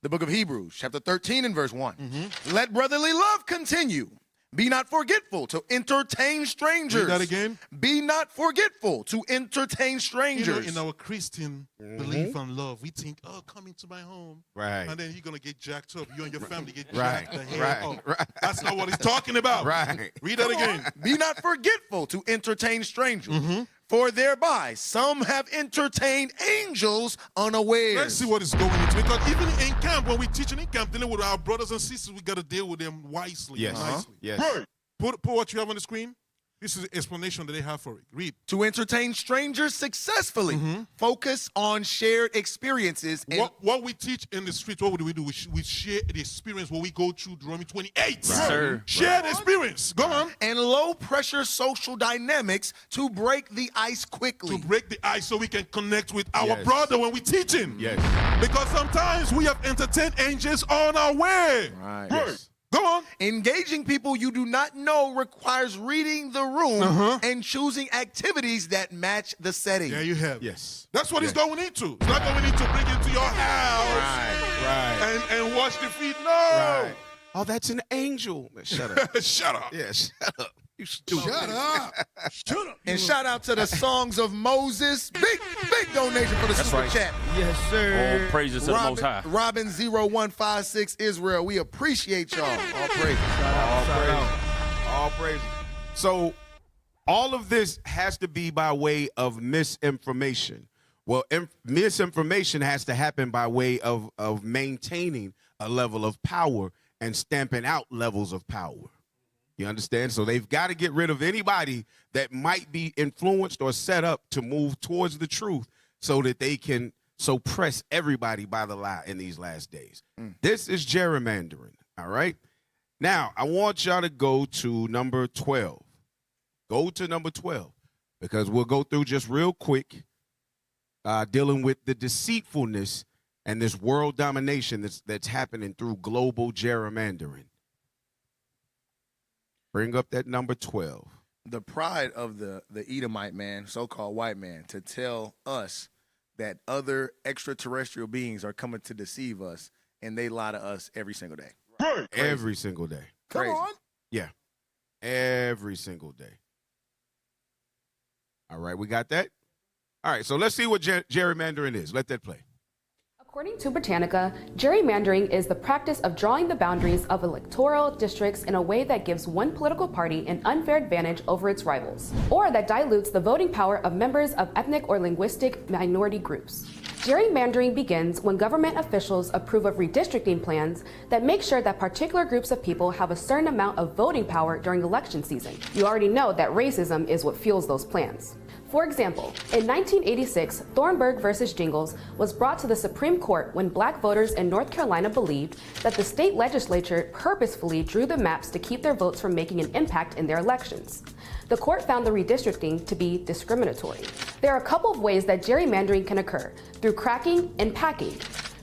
The book of Hebrews, chapter 13 and verse 1. Let brotherly love continue. Be not forgetful to entertain strangers. Read that again. Be not forgetful to entertain strangers. You know, in our Christian belief and love, we think, oh, come into my home. Right. And then you're going to get jacked up. You and your family get Right. jacked the hell up. That's not what he's talking about. Right. Read that again. Be not forgetful to entertain strangers. For thereby some have entertained angels unawares. Let's see what is going into. Because even in camp, when we're teaching in camp, dealing with our brothers and sisters, we got to deal with them wisely. Yes. Nicely. Yes. Right. Put what you have on the screen. This is the explanation that they have for it. Read. To entertain strangers successfully. Focus on shared experiences. And What we teach in the street, what do? We share the experience when we go through Deuteronomy 28. Sir. Share the experience. Go on. and low-pressure social dynamics to break the ice quickly. To break the ice so we can connect with our Yes. brother when we're teaching. Yes. Because sometimes we have entertained angels on our way. Right. Yes. Go on. Engaging people you do not know requires reading the room and choosing activities that match the setting. There you have. Yes. That's what Yes. he's going into. It's not going into bring it to your house Right. and wash the feet. No. Right. Oh, that's an angel. Shut up. Shut up. Yeah, shut up. You stupid. Shut up. Shut up. And shout out to the Songs of Moses. Big donation for the super right. chat. Yes, sir. All praises to the Most High. Robin 0156 Israel. We appreciate y'all. All praise. All praise. So all of this has to be by way of misinformation. Well, misinformation has to happen by way of maintaining a level of power and stamping out levels of power. You understand? So they've got to get rid of anybody that might be influenced or set up to move towards the truth so that they can suppress everybody by the lie in these last days. This is gerrymandering, all right? Now, I want y'all to go to number 12. Go to number 12 because we'll go through just real quick dealing with the deceitfulness and this world domination that's happening through global gerrymandering. Bring up that number 12. The pride of the Edomite man, so-called white man, to tell us that other extraterrestrial beings are coming to deceive us, and they lie to us every single day. Right. Every single day. Come on. Yeah. Every single day. All right, we got that. All right, so let's see what gerrymandering is. Let that play. According to Britannica, gerrymandering is the practice of drawing the boundaries of electoral districts in a way that gives one political party an unfair advantage over its rivals, or that dilutes the voting power of members of ethnic or linguistic minority groups. Gerrymandering begins when government officials approve of redistricting plans that make sure that particular groups of people have a certain amount of voting power during election season. You already know that racism is what fuels those plans. For example, in 1986, Thornburg versus Jingles was brought to the Supreme Court when black voters in North Carolina believed that the state legislature purposefully drew the maps to keep their votes from making an impact in their elections. The court found the redistricting to be discriminatory. There are a couple of ways that gerrymandering can occur, through cracking and packing.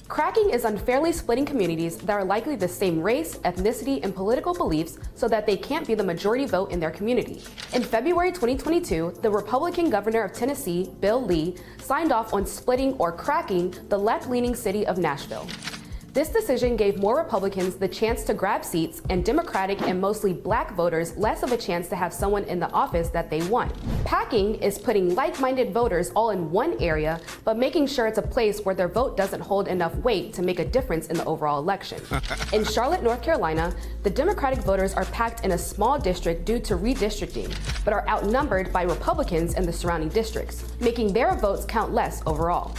Cracking is unfairly splitting communities that are likely the same race, ethnicity, and political beliefs so that they can't be the majority vote in their community. In February 2022, the Republican governor of Tennessee, Bill Lee, signed off on splitting or cracking the left-leaning city of Nashville. This decision gave more Republicans the chance to grab seats and Democratic and mostly black voters less of a chance to have someone in the office that they want. Packing is putting like-minded voters all in one area, but making sure it's a place where their vote doesn't hold enough weight to make a difference in the overall election. In Charlotte, North Carolina, the Democratic voters are packed in a small district due to redistricting, but are outnumbered by Republicans in the surrounding districts, making their votes count less overall.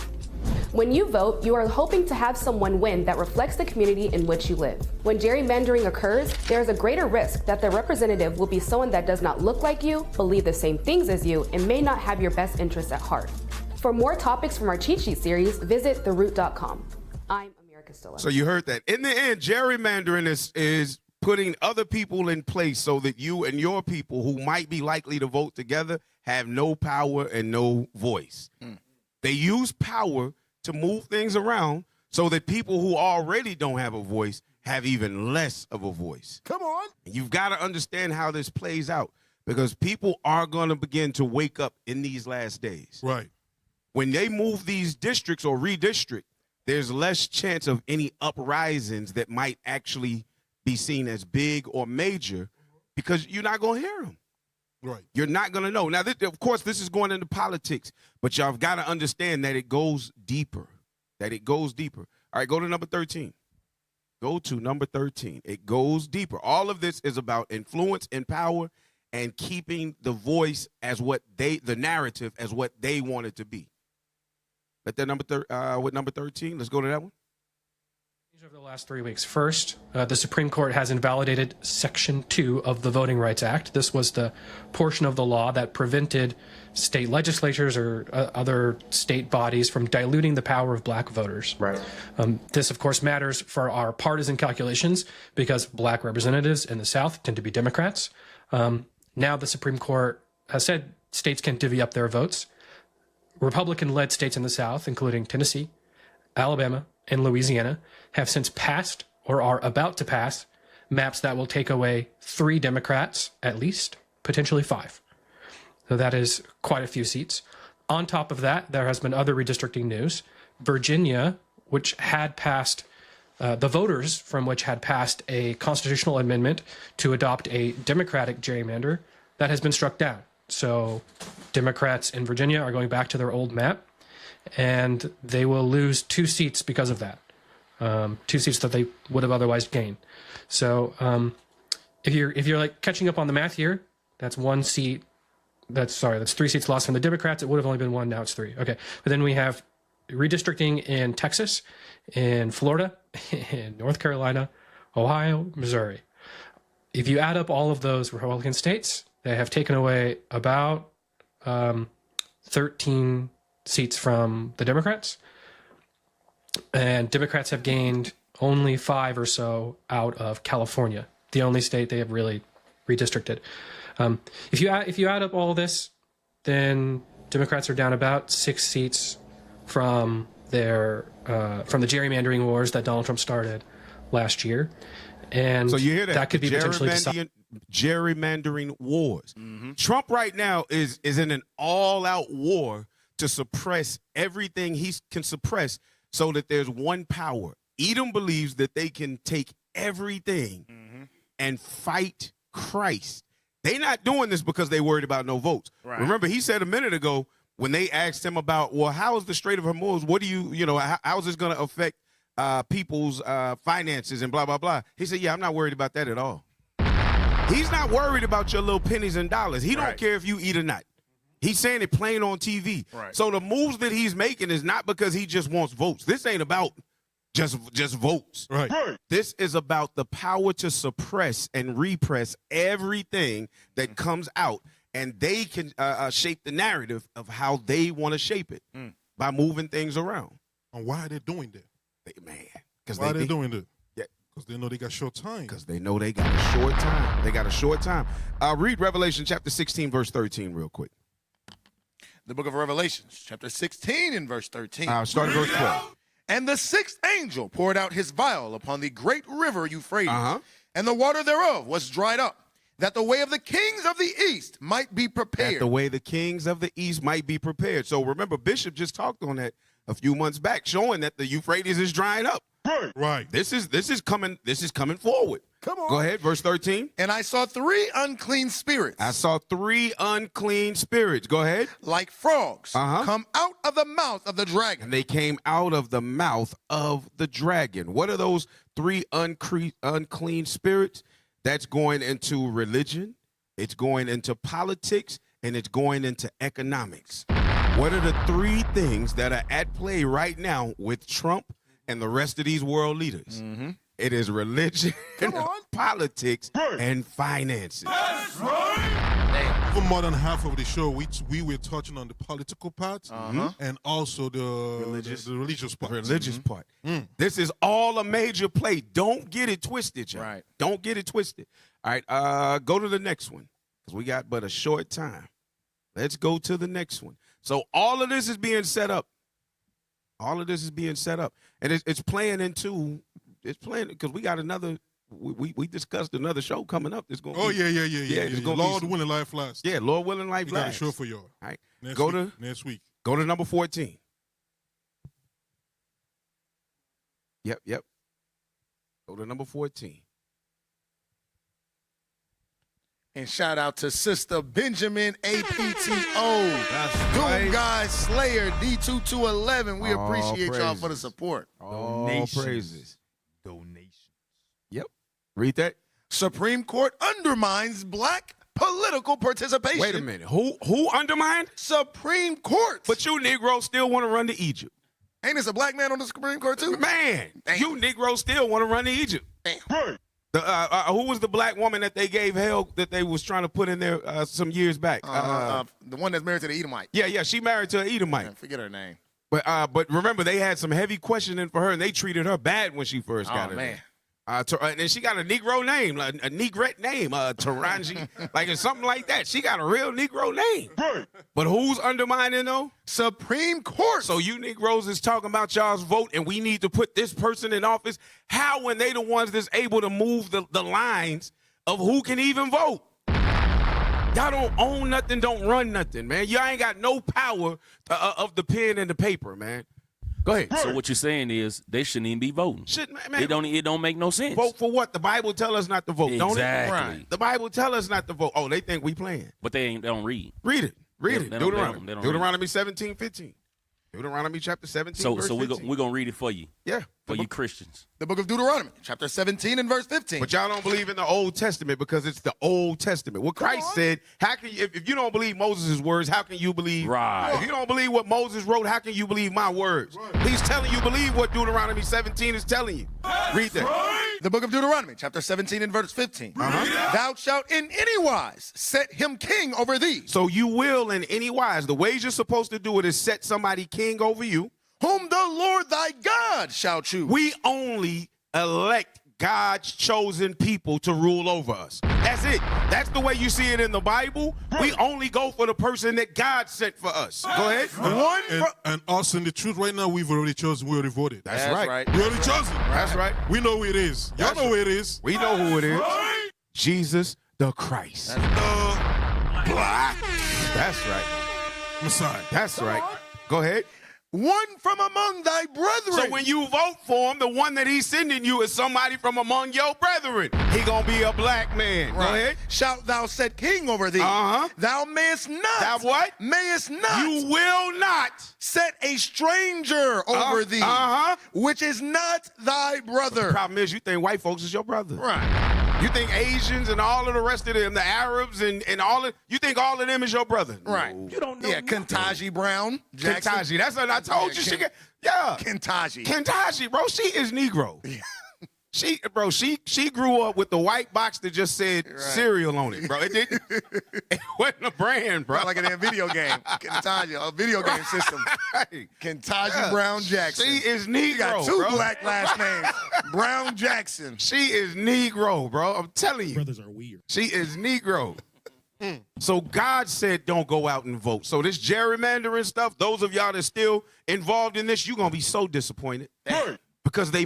When you vote, you are hoping to have someone win that reflects the community in which you live. When gerrymandering occurs, there is a greater risk that the representative will be someone that does not look like you, believe the same things as you, and may not have your best interests at heart. For more topics from our cheat sheet series, visit theroot.com. I'm America Stilla. So you heard that. In the end, gerrymandering is putting other people in place so that you and your people who might be likely to vote together have no power and no voice. They use power to move things around so that people who already don't have a voice have even less of a voice. Come on. You've got to understand how this plays out because people are going to begin to wake up in these last days. Right. When they move these districts or redistrict, there's less chance of any uprisings that might actually be seen as big or major because you're not going to hear them. Right. You're not going to know. Now, of course, this is going into politics, but y'all have got to understand that it goes deeper, All right, go to number 13. Go to number 13. It goes deeper. All of this is about influence and power and keeping the voice as the narrative as what they want it to be. Let that number 13. Let's go to that one. Over the last 3 weeks. First, the Supreme Court has invalidated Section 2 of the Voting Rights Act. This was the portion of the law that prevented state legislatures or other state bodies from diluting the power of black voters. Right. This, of course, matters for our partisan calculations because black representatives in the South tend to be Democrats. Now the Supreme Court has said states can divvy up their votes. Republican-led states in the South, including Tennessee, Alabama, and Louisiana, have since passed or are about to pass maps that will take away 3 Democrats, at least, potentially 5. So that is quite a few seats. On top of that, there has been other redistricting news. Virginia, which had passed, the voters from which had passed a constitutional amendment to adopt a Democratic gerrymander, that has been struck down. So Democrats in Virginia are going back to their old map, and they will lose 2 seats because of that. 2 seats that they would have otherwise gained. So if you're like catching up on the math here, that's 1 seat. That's 3 seats lost from the Democrats. It would have only been 1. Now it's 3. Okay. But then we have redistricting in Texas, in Florida, in North Carolina, Ohio, Missouri. If you add up all of those Republican states, they have taken away about 13 seats from the Democrats. And Democrats have gained only 5 or so out of California, the only state they have really redistricted. If you add up all this, then Democrats are down about 6 seats from the gerrymandering wars that Donald Trump started last year, and so you hear that could be potentially gerrymandering wars. Trump right now is in an all-out war to suppress everything he can suppress so that there's one power. Edom believes that they can take everything and fight Christ. They not doing this because they worried about no votes. Right. Remember, he said a minute ago when they asked him about, well, how is the Strait of Hormuz? What do you know, how is this going to affect people's finances and blah, blah, blah. He said, yeah, I'm not worried about that at all. He's not worried about your little pennies and dollars. He don't care if you eat or not. He's saying it plain on TV. Right. So the moves that he's making is not because he just wants votes. This ain't about just votes. Right. This is about the power to suppress and repress everything that comes out, and they can shape the narrative of how they want to shape it by moving things around. And why are they doing that? Man, because why are they doing that? Yeah, because they know they got short time. Because they know they got a short time. They got a short time. Read Revelation chapter 16, verse 13 real quick. The book of Revelation, chapter 16 and verse 13. Start at verse 12. And the sixth angel poured out his vial upon the great river Euphrates, and the water thereof was dried up, that the way of the kings of the east might be prepared. That the way the kings of the east might be prepared. So remember, Bishop just talked on that a few months back, showing that the Euphrates is drying up. Right. This is coming forward. Come on. Go ahead, verse 13. And I saw 3 unclean spirits. I saw 3 unclean spirits. Go ahead. Like frogs come out of the mouth of the dragon. And they came out of the mouth of the dragon. What are those 3 unclean spirits? That's going into religion, it's going into politics, and it's going into economics. What are the 3 things that are at play right now with Trump and the rest of these world leaders? It is religion, politics, and finances. That's right. For more than half of the show, we were touching on the political part and also the religious part. Religious part. This is all a major play. Don't get it twisted, y'all. Right. Don't get it twisted. All right, go to the next one because we got but a short time. Let's go to the next one. So all of this is being set up. All of this is being set up, and it's playing into. It's playing because we got another. We discussed another show coming up. That's going. Yeah. Lord willing, life lasts. Yeah, Lord willing, life lasts. We got a show for y'all. All right, next week. Go to number 14. Yep. Go to number 14. And shout out to Sister Benjamin APTO. That's Doom right. Guy Slayer D2211. We All appreciate y'all praises. for the support. All praises. Donations. Yep. Read that. Supreme Court undermines black political participation. Wait a minute. Who undermined? Supreme Court. But you Negroes still want to run to Egypt. Ain't this a black man on the Supreme Court too? Man, you Negroes still want to run to Egypt. Damn. Who was the black woman that they gave hell that they was trying to put in there some years back? The one that's married to the Edomite. Yeah, she married to an Edomite. I forget her name. But remember, they had some heavy questioning for her, and they treated her bad when she first got her. Man. And then she got a Negro name, a Negrette name, Taranji, like it's something like that. She got a real Negro name. But who's undermining though? Supreme Court. So you Negroes is talking about y'all's vote, and we need to put this person in office. How when they the ones that's able to move the lines of who can even vote? Y'all don't own nothing, don't run nothing, man. Y'all ain't got no power of the pen and the paper, man. Go ahead. So what you're saying is they shouldn't even be voting. Man. It don't make no sense. Vote for what? The Bible tell us not to vote, don't it? Exactly. Right. The Bible tell us not to vote. Oh, they think we playing. But they don't read. Read it. Read it. They don't read. Deuteronomy 17:15. Deuteronomy chapter 17. So verse 15. we're gonna read it for you. Yeah. For you Christians. The book of Deuteronomy, chapter 17 and verse 15. But y'all don't believe in the Old Testament because it's the Old Testament. What Christ said, how can you, if you don't believe Moses' words, how can you believe? Right. If you don't believe what Moses wrote, how can you believe my words? Right. He's telling you believe what Deuteronomy 17 is telling you. Read that. Right. The book of Deuteronomy, chapter 17 and verse 15. Thou shalt in any wise set him king over thee. So you will in any wise. The ways you're supposed to do it is set somebody king over you. Whom the Lord thy God shall choose. We only elect God's chosen people to rule over us. That's it. That's the way you see it in the Bible. We only go for the person that God sent for us. Go ahead. And us in the truth right now, we've already chosen. We already voted. That's right. We already chosen. That's right. We know who it is. Y'all know who it is. We know who it is. Right. Jesus the Christ. That's the black. That's right. Messiah. That's right. Go ahead. one from among thy brethren. So when you vote for him, the one that he's sending you is somebody from among your brethren. He gonna be a black man. Right. Go ahead. Shalt thou set king over thee. Thou mayest not. Thou what? Mayest not. You will not set a stranger over thee, which is not thy brother. The problem is you think white folks is your brother. Right. You think Asians and all of the rest of them, the Arabs and all of, you think all of them is your brother. Right. No. You don't know. Yeah, Kentaji Brown Jackson. Kentaji, that's what I told you. She Kentaji, bro, she is Negro. She grew up with the white box that just said cereal on it, bro. It didn't. It wasn't a brand, bro. Like in a video game, Kentaji, a video game system. Kentaji Brown Jackson. She is Negro. You got two bro. black last names. Brown Jackson. She is Negro, bro. I'm telling you. Brothers are weird. She is Negro. So God said, don't go out and vote. So this gerrymandering stuff, those of y'all that's still involved in this, you're going to be so disappointed. Because they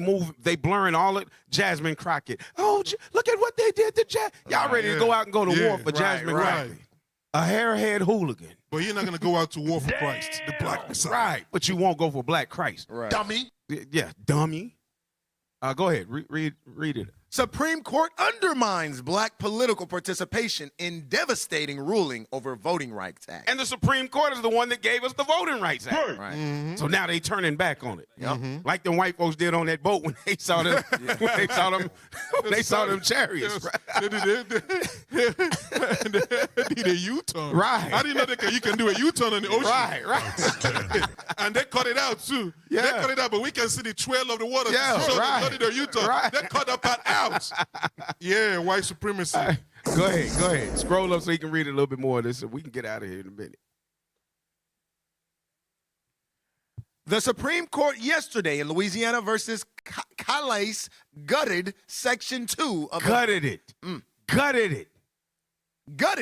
blurring all it. Jasmine Crockett. Oh, look at what they did to Jasmine. Y'all ready to go out and go to war for Jasmine Crockett. A hairhead hooligan. But you're not going to go out to war for Christ, the black Messiah. Right, but you won't go for Black Christ. Right. Dummy. Yeah, dummy. Go ahead, read it. Supreme Court undermines black political participation in devastating ruling over Voting Rights Act. And the Supreme Court is the one that gave us the Voting Rights Act. Right. Mm-hmm. So now they turning back on it. Like the white folks did on that boat when they saw them, when they saw them chariots. They did a U-turn. Right. I didn't know you can do a U-turn in the ocean. Right. And they cut it out too. Yeah. They cut it out, but we can see the trail of the water. Yeah, to show right. they did a U-turn. Right. They cut that part out. Yeah, white supremacy. Go ahead. Scroll up so you can read a little bit more of this, and we can get out of here in a minute. The Supreme Court yesterday in Louisiana versus Calais gutted Section 2 of Gutted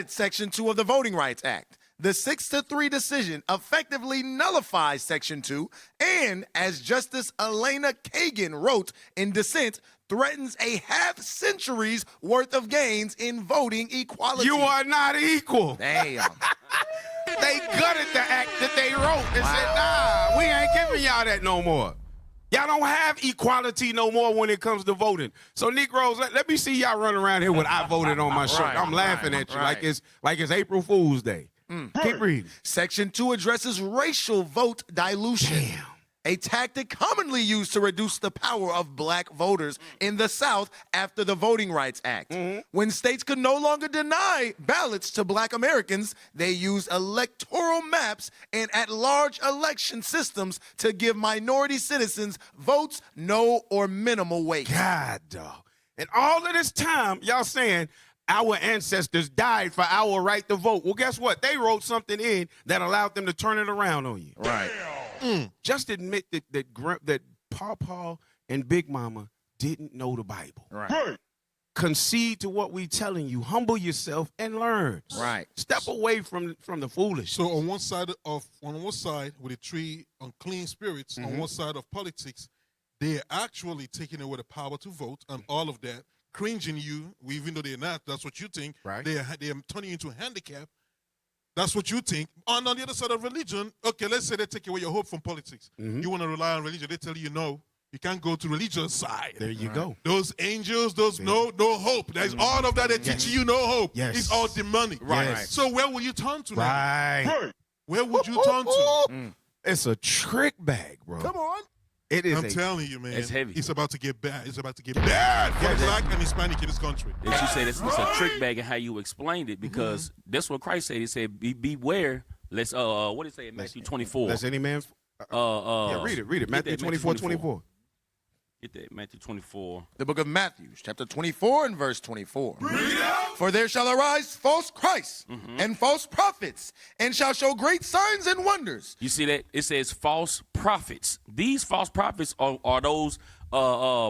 Section 2 of the Voting Rights Act. The 6-3 decision effectively nullifies Section 2 and, as Justice Elena Kagan wrote in dissent, threatens a half-century's worth of gains in voting equality. You are not equal. Damn. They gutted the act that they wrote and said, nah, we ain't giving y'all that no more. Y'all don't have equality no more when it comes to voting. So Negroes, let me see y'all run around here with I voted on my shirt. I'm laughing at you like it's April Fool's Day. Keep reading. Section 2 addresses racial vote dilution. Damn. A tactic commonly used to reduce the power of black voters in the South after the Voting Rights Act. When states could no longer deny ballots to black Americans, they used electoral maps and at-large election systems to give minority citizens votes no or minimal weight. God, dog. And all of this time, y'all saying our ancestors died for our right to vote. Well, guess what? They wrote something in that allowed them to turn it around on you. Right. Just admit that Pawpaw and Big Mama didn't know the Bible. Right. Concede to what we telling you. Humble yourself and learn. Right. Step away from the foolish. So on one side with the three unclean spirits, on one side of politics, they're actually taking away the power to vote and all of that, cringing you, even though they're not. That's what you think. Right. They're turning you into a handicap. That's what you think. On the other side of religion, okay, let's say they take away your hope from politics. You want to rely on religion. They tell you no. You can't go to religious side. There you go. Those angels, no hope. There's all of that. They're teaching you no hope. Yes. It's all demonic. Right. So where will you turn to now? Right. Where would you turn to? It's a trick bag, bro. Come on. It is. I'm telling you, man. It's heavy. It's about to get bad. It's about to get bad for black and Hispanic in this country. That you say it's a trick bag and how you explained it, because that's what Christ said. He said, beware. Let's what did it say in Matthew 24? That's any man. Yeah, read it. Matthew 24. Get that, Matthew 24. The book of Matthew, chapter 24 and verse 24. For there shall arise false Christs and false prophets, and shall show great signs and wonders. You see that? It says false prophets. These false prophets are those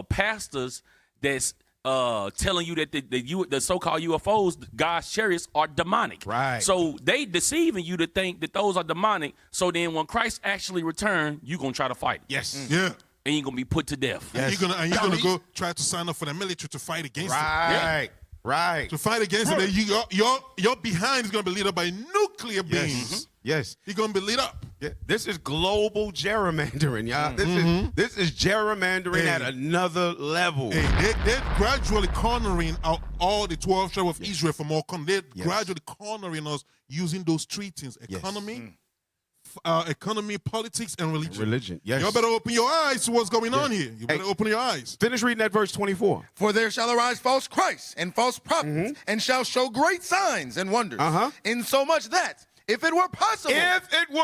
pastors that's telling you that the so-called UFOs, God's chariots, are demonic. Right. So they deceiving you to think that those are demonic. So then when Christ actually return, you're going to try to fight. Yes. Yeah. And you're going to be put to death. Yes. And you're gonna go try to sign up for the military to fight against it. Right. Right. To fight against it, your behind is gonna be lit up by nuclear beams. Yes. You're gonna be lit up. Yeah, this is global gerrymandering, y'all. This is gerrymandering at another level. Hey, they're gradually cornering out all the 12 tribes of Israel from all corners. They're gradually cornering us using those three things: economy, economy, politics, and religion. Religion, yes. Y'all better open your eyes to what's going on here. You better open your eyes. Finish reading that verse 24. For there shall arise false Christs and false prophets, and shall show great signs and wonders, insomuch that if it were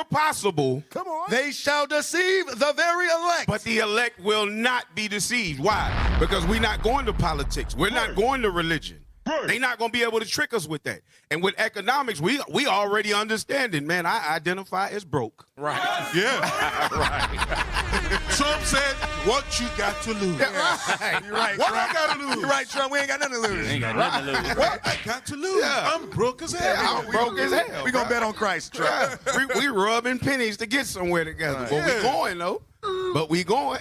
possible, come on, they shall deceive the very elect. But the elect will not be deceived. Why? Because we're not going to politics. We're not going to religion. They're not going to be able to trick us with that. And with economics, we already understand it, man. I identify as broke. Right. Yeah. Right. Trump said, what you got to lose. Right. You're right. What I got to lose? You're right, Trump. We ain't got nothing to lose. Ain't got nothing to lose. What I got to lose? Yeah. I'm broke as hell. Yeah, I'm broke as hell. We going to bet on Christ, Trump. Yeah. We rubbing pennies to get somewhere together. But we going, though. But we going.